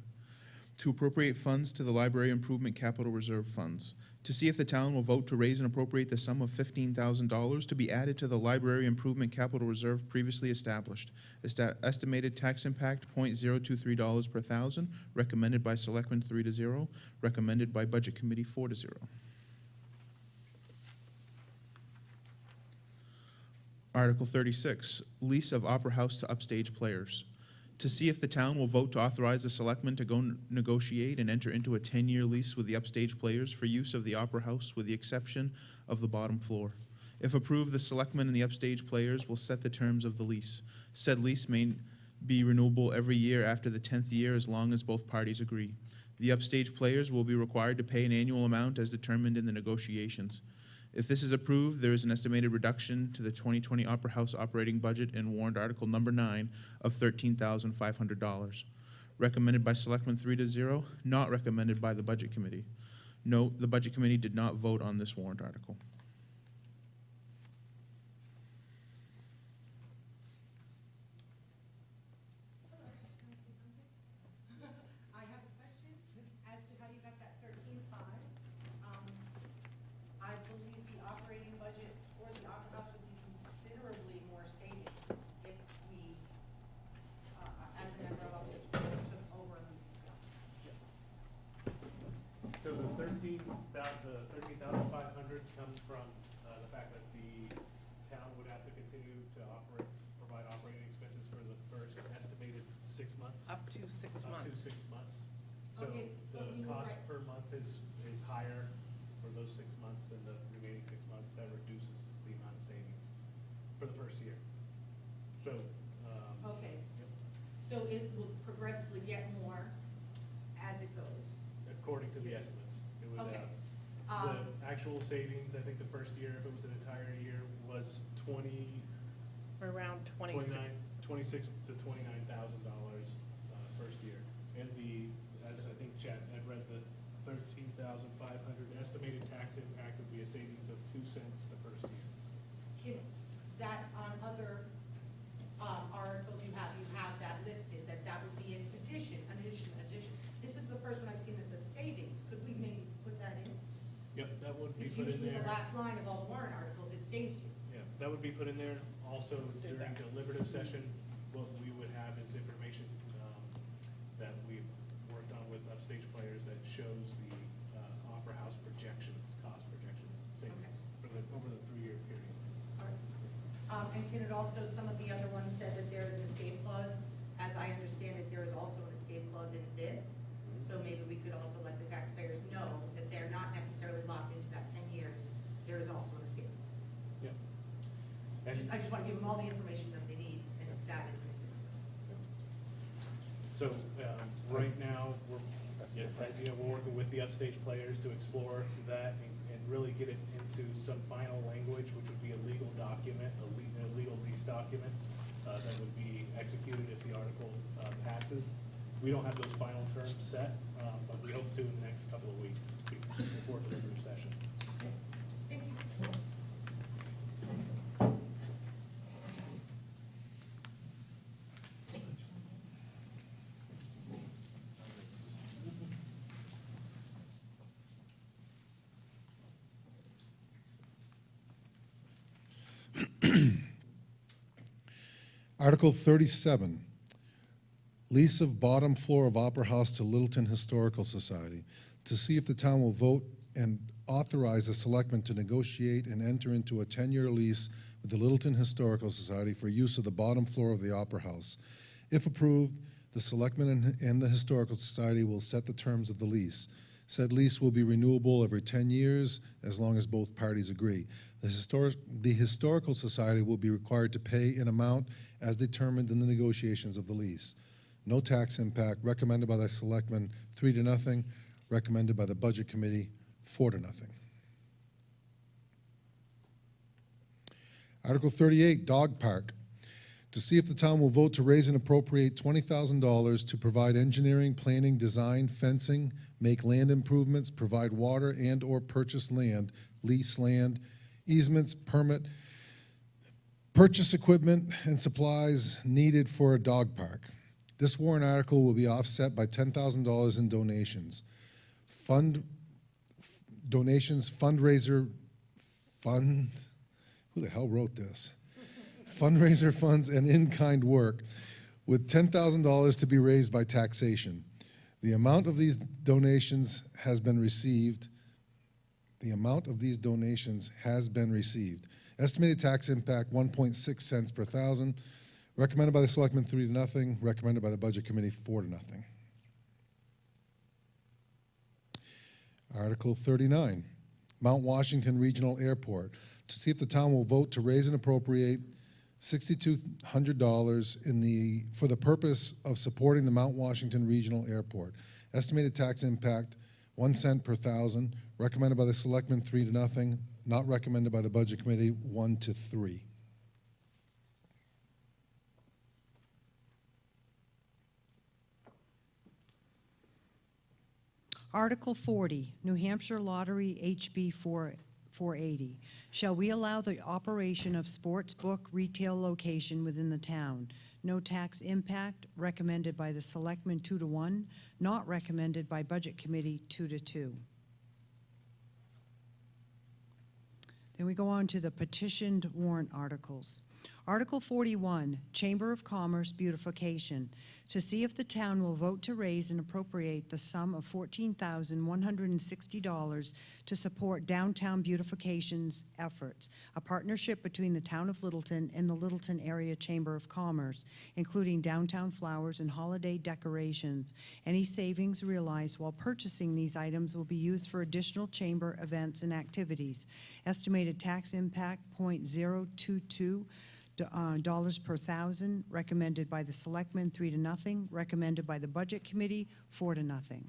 to appropriate funds to the Library Improvement Capital Reserve Funds. To see if the town will vote to raise and appropriate the sum of $15,000 to be added to the Library Improvement Capital Reserve previously established. Estimated tax impact $0.023 per thousand, recommended by Selectmen 3-0, recommended by Budget Committee 4-0. Article 36, lease of Opera House to Upstage Players. To see if the town will vote to authorize the selectmen to go negotiate and enter into a 10-year lease with the Upstage Players for use of the Opera House with the exception of the bottom floor. If approved, the selectmen and the Upstage Players will set the terms of the lease. Said lease may be renewable every year after the 10th year as long as both parties agree. The Upstage Players will be required to pay an annual amount as determined in the negotiations. If this is approved, there is an estimated reduction to the 2020 Opera House operating budget in warrant article number 9 of $13,500. Recommended by Selectmen 3-0, not recommended by the Budget Committee. Note, the Budget Committee did not vote on this warrant article. I have a question as to how you got that 13.5. I believe the operating budget for the Opera House would be considerably more savings if we, as a member of the board, took over these accounts. So the 13,500 comes from the fact that the town would have to continue to provide operating expenses for the first estimated 6 months. Up to 6 Up months. to 6 months. So Okay, the but you were cost right. per month is higher for those 6 months than the remaining 6 months. That reduces the amount of savings for the first year. So, Okay, yep, so it will progressively get more as it goes. according to the estimates, it would, Okay. the actual savings, I think the first year, if it was an entire year, was Around 26. 26 to $29,000 first year. And as I think Chad had read, the 13,500 estimated tax impact would be a savings of 2 cents the first year. Can that on other articles you have that listed, that would be an addition. This is the first one I've seen this as savings. Could we maybe put that in? Yep, that would be It's put in usually there. the last line of all the warrant articles, it saves you. Yeah, that would be put in there. Also, during deliberative session, what we would have is information that we've worked on with Upstage Players that shows the Opera House projections, cost projections, savings over the 3-year period. All right. And can it also, some of the other ones said that there is an escape clause. As I understand it, there is also an escape clause in this. So maybe we could also let the taxpayers know that they're not necessarily locked into that 10 years. There is also an escape clause. Yeah. And I just want to give them all the information that they need, and if that is missing. so, right now, we're working with the Upstage Players to explore that and really get it into some final language, which would be a legal document, a legal lease document that would be executed if the article passes. We don't have those final terms set, but we hope to in the next couple of weeks before deliberative session. Thank you. Article 37, lease of bottom floor of Opera House to Littleton Historical Society. To see if the town will vote and authorize the selectmen to negotiate and enter into a 10-year lease with the Littleton Historical Society for use of the bottom floor of the Opera House. If approved, the selectmen and the Historical Society will set the terms of the lease. Said lease will be renewable every 10 years as long as both parties agree. The Historical Society will be required to pay an amount as determined in the negotiations of the lease. No tax impact, recommended by the selectmen 3-0, recommended by the Budget Committee 4-0. Article 38, Dog Park. To see if the town will vote to raise and appropriate $20,000 to provide engineering, planning, design, fencing, make land improvements, provide water and/or purchase land, lease land, easements, permit, purchase equipment and supplies needed for a dog park. This warrant article will be offset by $10,000 in donations. Fundraiser fund, who the hell wrote this? Fundraiser funds and in-kind work, with $10,000 to be raised by taxation. The amount of these donations has been received. Estimated tax impact, 1.6 cents per thousand. Recommended by the Selectmen, 3-0. Recommended by the Budget Committee, 4-0. Article 39, Mount Washington Regional Airport. To see if the town will vote to raise and appropriate $6,200 for the purpose of supporting the Mount Washington Regional Airport. Estimated tax impact, 1 cent per thousand. Recommended by the Selectmen, 3-0. Not recommended by the Budget Committee, 1-3. Article 40, New Hampshire Lottery HB 480. Shall we allow the operation of sports book retail location within the town? No tax impact, recommended by the Selectmen 2-1, not recommended by Budget Committee 2-2. Then we go on to the petitioned warrant articles. Article 41, Chamber of Commerce beautification. To see if the town will vote to raise and appropriate the sum of $14,160 to support downtown beautification's efforts, a partnership between the town of Littleton and the Littleton Area Chamber of Commerce, including downtown flowers and holiday decorations. Any savings realized while purchasing these items will be used for additional chamber events and activities. Estimated tax impact, $0.022 dollars per thousand, recommended by the Selectmen, 3-0, recommended by the Budget Committee, 4-0.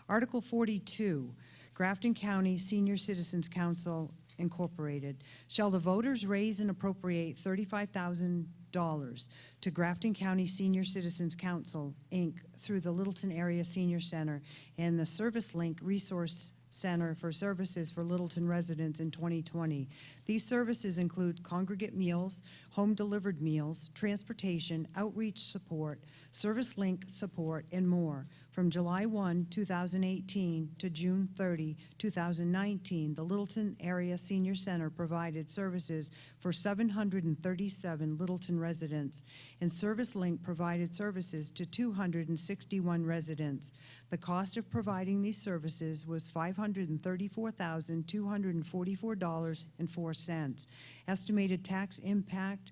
Article 42, Grafton County Senior Citizens Council Incorporated. Shall the voters raise and appropriate $35,000 to Grafton County Senior Citizens Council, Inc., through the Littleton Area Senior Center and the Service Link Resource Center for Services for Littleton Residents in 2020. These services include congregate meals, home-delivered meals, transportation, outreach support, Service Link support, and more. From July 1, 2018 to June 30, 2019, the Littleton Area Senior Center provided services for 737 Littleton residents, and Service Link provided services to 261 residents. The cost of providing these services was $534,244.04. Estimated tax impact,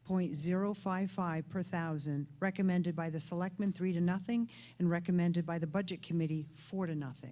$0.055 per thousand, recommended by the Selectmen, 3-0, and recommended by the Budget Committee, 4-0.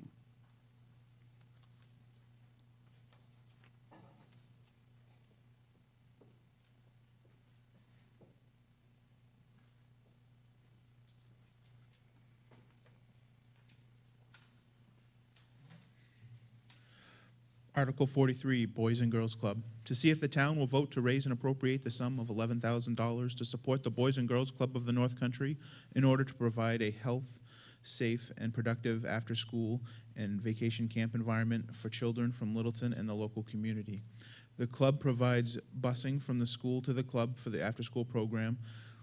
Article 43, Boys and Girls Club. To see if the town will vote to raise and appropriate the sum of $11,000 to support the Boys and Girls Club of the North Country in order to provide a health, safe, and productive after-school and vacation camp environment for children from Littleton and the local community. The club provides busing from the school to the club for the after-school program,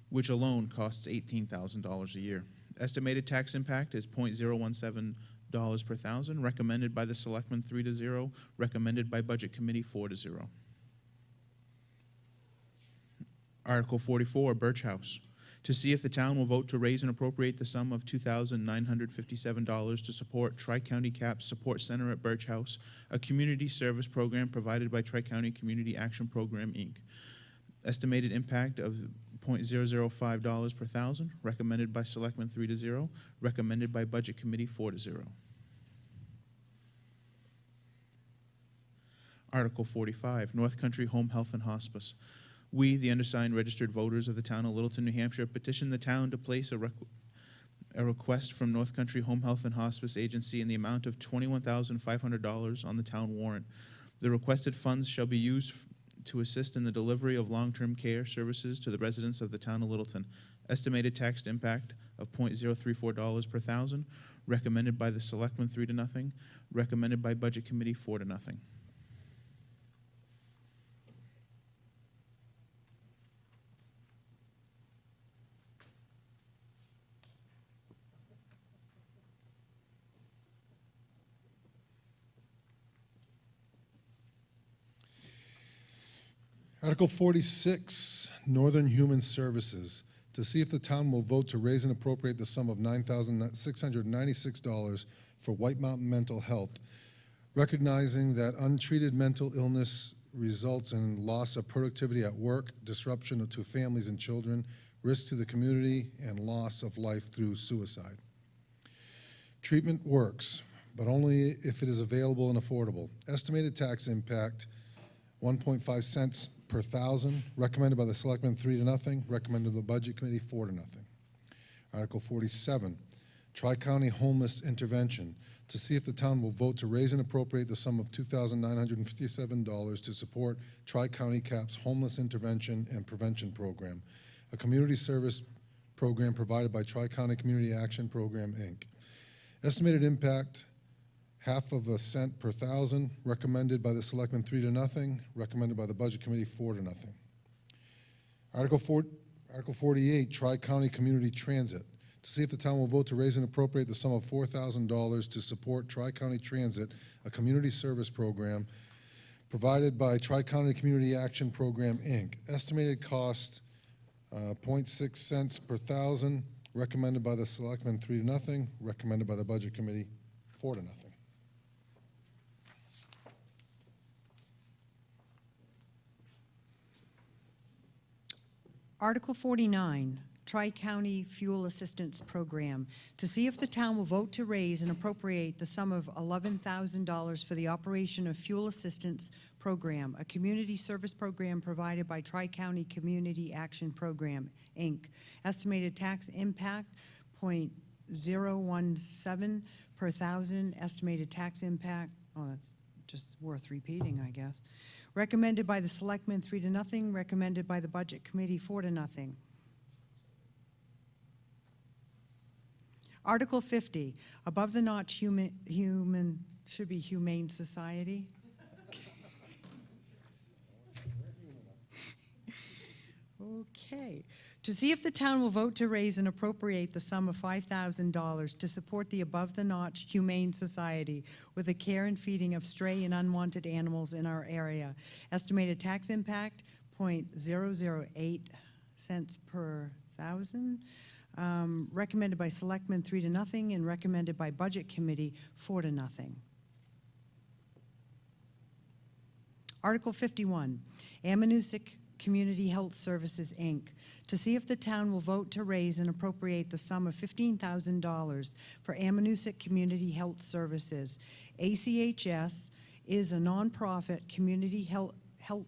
which alone costs $18,000 a year. Estimated tax impact is $0.017 per thousand, recommended by the Selectmen, 3-0, recommended by Budget Committee, 4-0. Article 44, Birch House. To see if the town will vote to raise and appropriate the sum of $2,957 to support Tri-County CAP Support Center at Birch House, a community service program provided by Tri-County Community Action Program, Inc. Estimated impact of $0.005 per thousand, recommended by Selectmen, 3-0, recommended by Budget Committee, 4-0. Article 45, North Country Home Health and Hospice. We, the undersigned registered voters of the town of Littleton, New Hampshire, petition the town to place a request from North Country Home Health and Hospice Agency in the amount of $21,500 on the town warrant. The requested funds shall be used to assist in the delivery of long-term care services to the residents of the town of Littleton. Estimated tax impact of $0.034 per thousand, recommended by the Selectmen, 3-0, recommended by Budget Committee, 4-0. Article 46, Northern Human Services. To see if the town will vote to raise and appropriate the sum of $9,696 for White Mountain Mental Health. recognizing that untreated mental illness results in loss of productivity at work, disruption to families and children, risk to the community, and loss of life through suicide. Treatment works, but only if it is available and affordable. Estimated tax impact, 1.5 cents per thousand, recommended by the Selectmen 3-0, recommended by the Budget Committee 4-0. Article 47, Tri-County Homeless Intervention, to see if the town will vote to raise and appropriate the sum of $2,957 to support Tri-County CAP's Homeless Intervention and Prevention Program, a community service program provided by Tri-County Community Action Program, Inc. Estimated impact, ½ cent per thousand, recommended by the Selectmen 3-0, recommended by the Budget Committee 4-0. Article 48, Tri-County Community Transit, to see if the town will vote to raise and appropriate the sum of $4,000 to support Tri-County Transit, a community service program provided by Tri-County Community Action Program, Inc. Estimated cost, 0.6 cents per thousand, recommended by the Selectmen 3-0, recommended by the Budget Committee 4-0. Article 49, Tri-County Fuel Assistance Program, to see if the town will vote to raise and appropriate the sum of $11,000 for the operation of Fuel Assistance Program, a community service program provided by Tri-County Community Action Program, Inc. Estimated tax impact, 0.017 per thousand. Estimated tax impact, oh, that's just worth repeating, I guess. Recommended by the Selectmen 3-0, recommended by the Budget Committee 4-0. Article 50, above the notch humane society. Okay. To see if the town will vote to raise and appropriate the sum of $5,000 to support the above-the-notch Humane Society with the care and feeding of stray and unwanted animals in our area. Estimated tax impact, 0.008 cents per thousand. Recommended by Selectmen 3-0 and recommended by Budget Committee 4-0. Article 51, Amanuense Community Health Services, Inc., to see if the town will vote to raise and appropriate the sum of $15,000 for Amanuense Community Health Services. ACHS is a nonprofit community health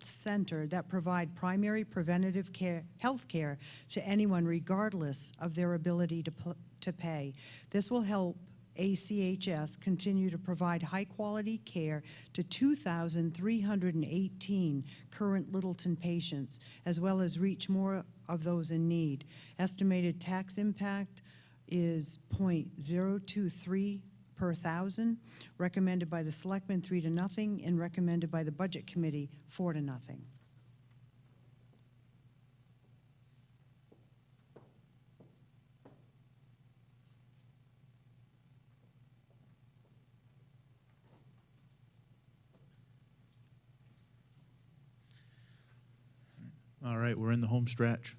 center that provide primary preventative health care to anyone regardless of their ability to pay. This will help ACHS continue to provide high-quality care to 2,318 current Littleton patients, as well as reach more of those in need. Estimated tax impact is 0.023 per thousand, recommended by the Selectmen 3-0 and recommended by the Budget Committee 4-0. All right, we're in the home stretch.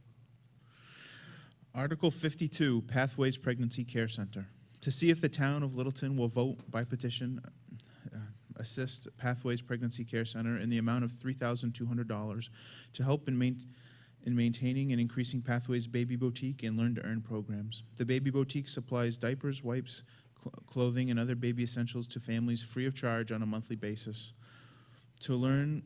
Article 52, Pathways Pregnancy Care Center. To see if the town of Littleton will vote by petition, assist Pathways Pregnancy Care Center in the amount of $3,200 to help in maintaining and increasing Pathways Baby Boutique and Learn to Earn programs. The Baby Boutique supplies diapers, wipes, clothing, and other baby essentials to families free of charge on a monthly basis. The Learn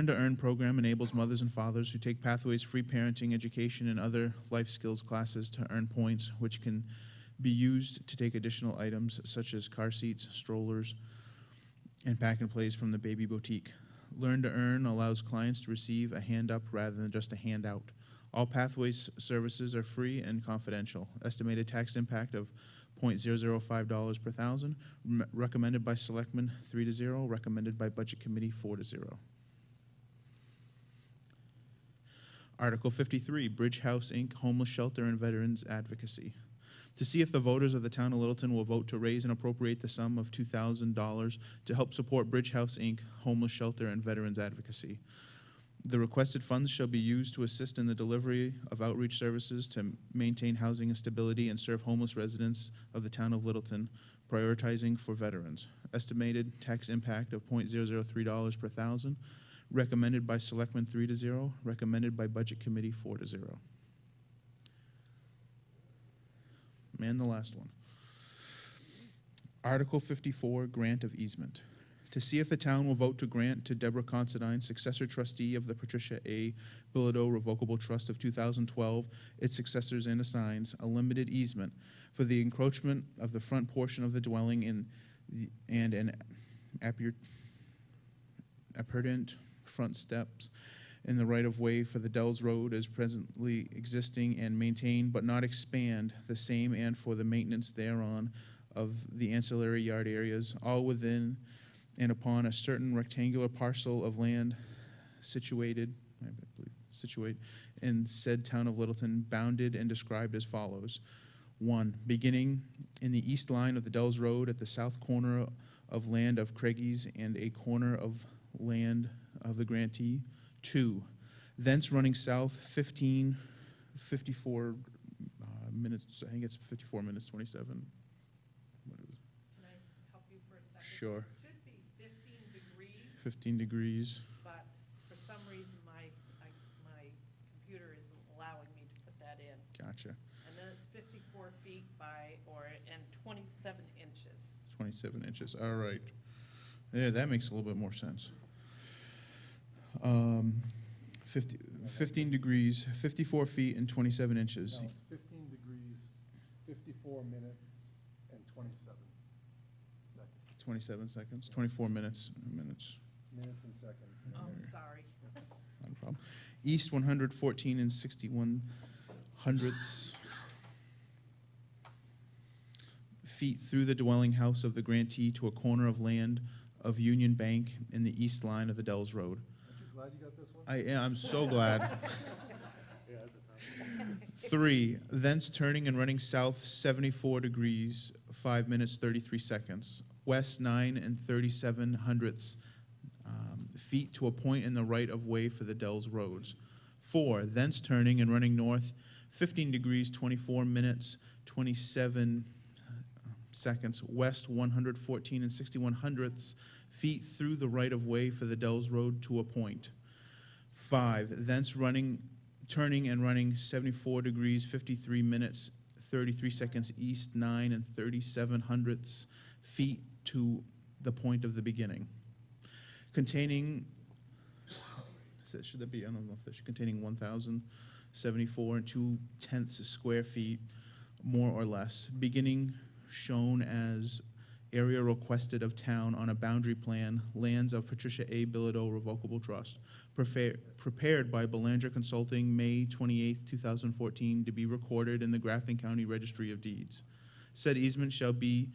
to Earn program enables mothers and fathers who take Pathways free parenting, education, and other life skills classes to earn points, which can be used to take additional items such as car seats, strollers, and pack and plays from the Baby Boutique. Learn to Earn allows clients to receive a hand up rather than just a handout. All Pathways services are free and confidential. Estimated tax impact of $0.005 per thousand, recommended by Selectmen 3-0, recommended by Budget Committee 4-0. Article 53, Bridge House, Inc., Homeless Shelter and Veterans Advocacy. To see if the voters of the town of Littleton will vote to raise and appropriate the sum of $2,000 to help support Bridge House, Inc., Homeless Shelter and Veterans Advocacy. The requested funds shall be used to assist in the delivery of outreach services to maintain housing and stability and serve homeless residents of the town of Littleton, prioritizing for veterans. estimated tax impact of $0.003 per thousand, recommended by Selectmen 3-0, recommended by Budget Committee 4-0. And the last one. Article 54, Grant of Easement. To see if the town will vote to grant to Deborah Considine, successor trustee of the Patricia A. Bilodeau Revocable Trust of 2012, its successors and assigns, a limited easement for the encroachment of the front portion of the dwelling and an appurtenant front steps in the right-of-way for the Dells Road as presently existing, and maintain but not expand the same, and for the maintenance thereon of the ancillary yard areas, all within and upon a certain rectangular parcel of land situate in said town of Littleton, bounded and described as follows. 1, beginning in the east line of the Dells Road at the south corner of land of Craigie's and a corner of land of the grantee. 2, thence running south 54 minutes, I think it's 54 minutes, 27. What is it? Can I help you for a second? Sure. It should be 15 degrees, 15 degrees. but for some reason, my computer isn't allowing me to put that in. Gotcha. And then it's 54 feet and 27 inches. 27 inches, all right. Yeah, that makes a little bit more sense. 15 degrees, 54 feet and 27 inches. No, it's 15 degrees, 54 minutes, and 27 seconds. 27 seconds, 24 minutes. Minutes and seconds. Oh, sorry. Not a problem. East 114 and 61 hundredths feet through the dwelling house of the grantee to a corner of land of Union Bank in the east line of the Dells Road. Aren't you glad you got this one? I'm so glad. 3, thence turning and running south 74 degrees, 5 minutes, 33 seconds, west 9 and 37 hundredths feet to a point in the right-of-way for the Dells Roads. 4, thence turning and running north 15 degrees, 24 minutes, 27 seconds, west 114 and 61 hundredths feet through the right-of-way for the Dells Road to a point. 5, thence turning and running 74 degrees, 53 minutes, 33 seconds east, 9 and 37 hundredths feet to the point of the beginning. Containing, should that be, I don't know if that should, containing 1,074 and 2/10 square feet, more or less, beginning shown as area requested of town on a boundary plan, lands of Patricia A. Bilodeau Revocable Trust, prepared by Belanger Consulting, May 28, 2014, to be recorded in the Grafton County Registry of Deeds. Said easement shall be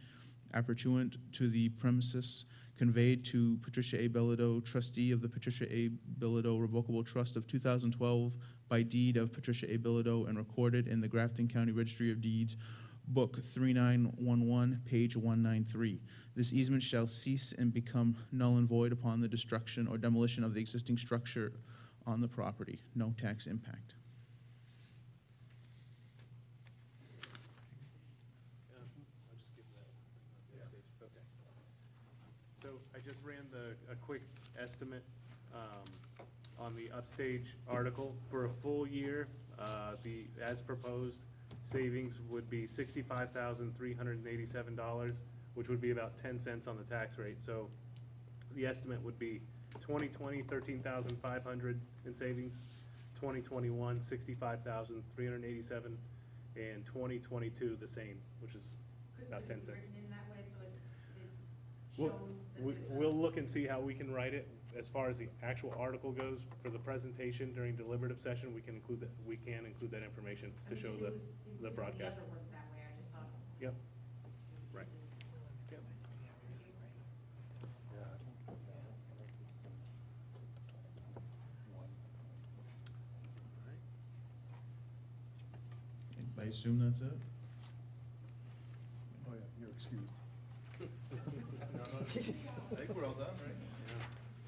appursuant to the premises conveyed to Patricia A. Bilodeau, trustee of the Patricia A. Bilodeau Revocable Trust of 2012 by deed of Patricia A. Bilodeau and recorded in the Grafton County Registry of Deeds, Book 3911, page 193. This easement shall cease and become null and void upon the destruction or demolition of the existing structure on the property. No tax impact. I'll just give that. Okay. So I just ran a quick estimate on the Upstage article. For a full year, the as proposed savings would be $65,387, which would be about 10 cents on the tax rate. So the estimate would be 2020, $13,500 in savings, 2021, $65,387, and 2022 the same, which is about 10 cents. Written in that way, so it is We'll, shown that we- there's a- we'll look and see how we can write it. As far as the actual article goes, for the presentation during deliberative session, we can include that information I to mean, show it the was included broadcast. The other ones that way, I just thought. Yep. Right. Yep. I assume that's it? Oh, yeah, you're excused. I think we're all done, right?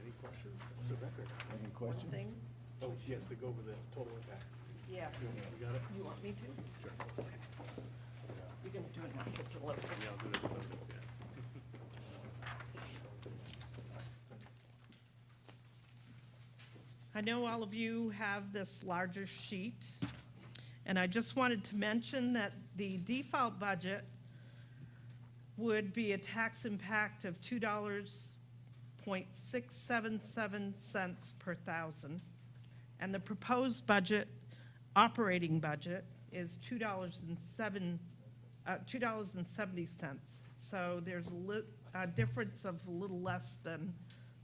Any questions? Rebecca? Any One questions? thing, Oh, yes, to go over the total impact. yes. You got it? You want me to? Sure. You're gonna do it now for delivery. Yeah, I'll do it. Yeah. I know all of you have this larger sheet, and I just wanted to mention that the default budget would be a tax impact of $2.677 per thousand, and the proposed budget, operating budget, is $2.70. So there's a difference of a little less than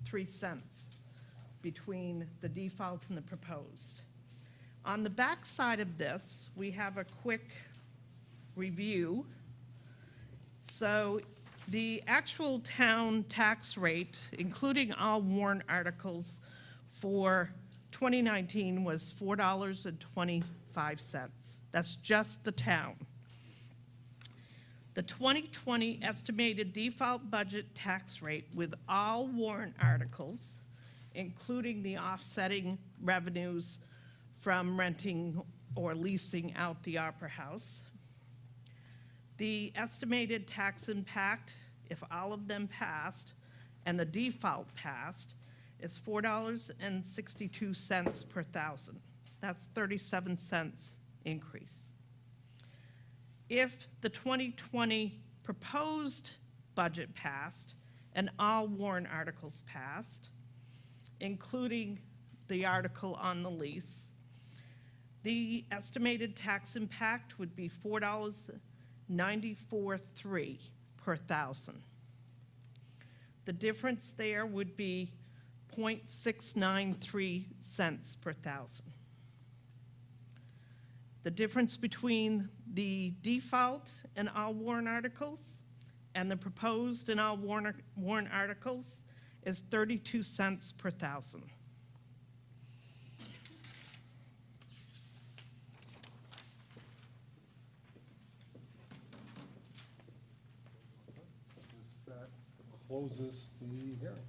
3 cents between the default and the proposed. On the back side of this, we have a quick review. So the actual town tax rate, including all warrant articles for 2019, was $4.25. That's just the town. The 2020 estimated default budget tax rate with all warrant articles, including the offsetting revenues from renting or leasing out the Opera House. The estimated tax impact, if all of them passed and the default passed, is $4.62 per thousand. That's 37 cents increase. If the 2020 proposed budget passed and all warrant articles passed, including the article on the lease, the estimated tax impact would be $4.943 per thousand. The difference there would be 0.693 cents per thousand. The difference between the default and all warrant articles and the proposed and all warrant articles is 32 cents per thousand. That closes the hearing.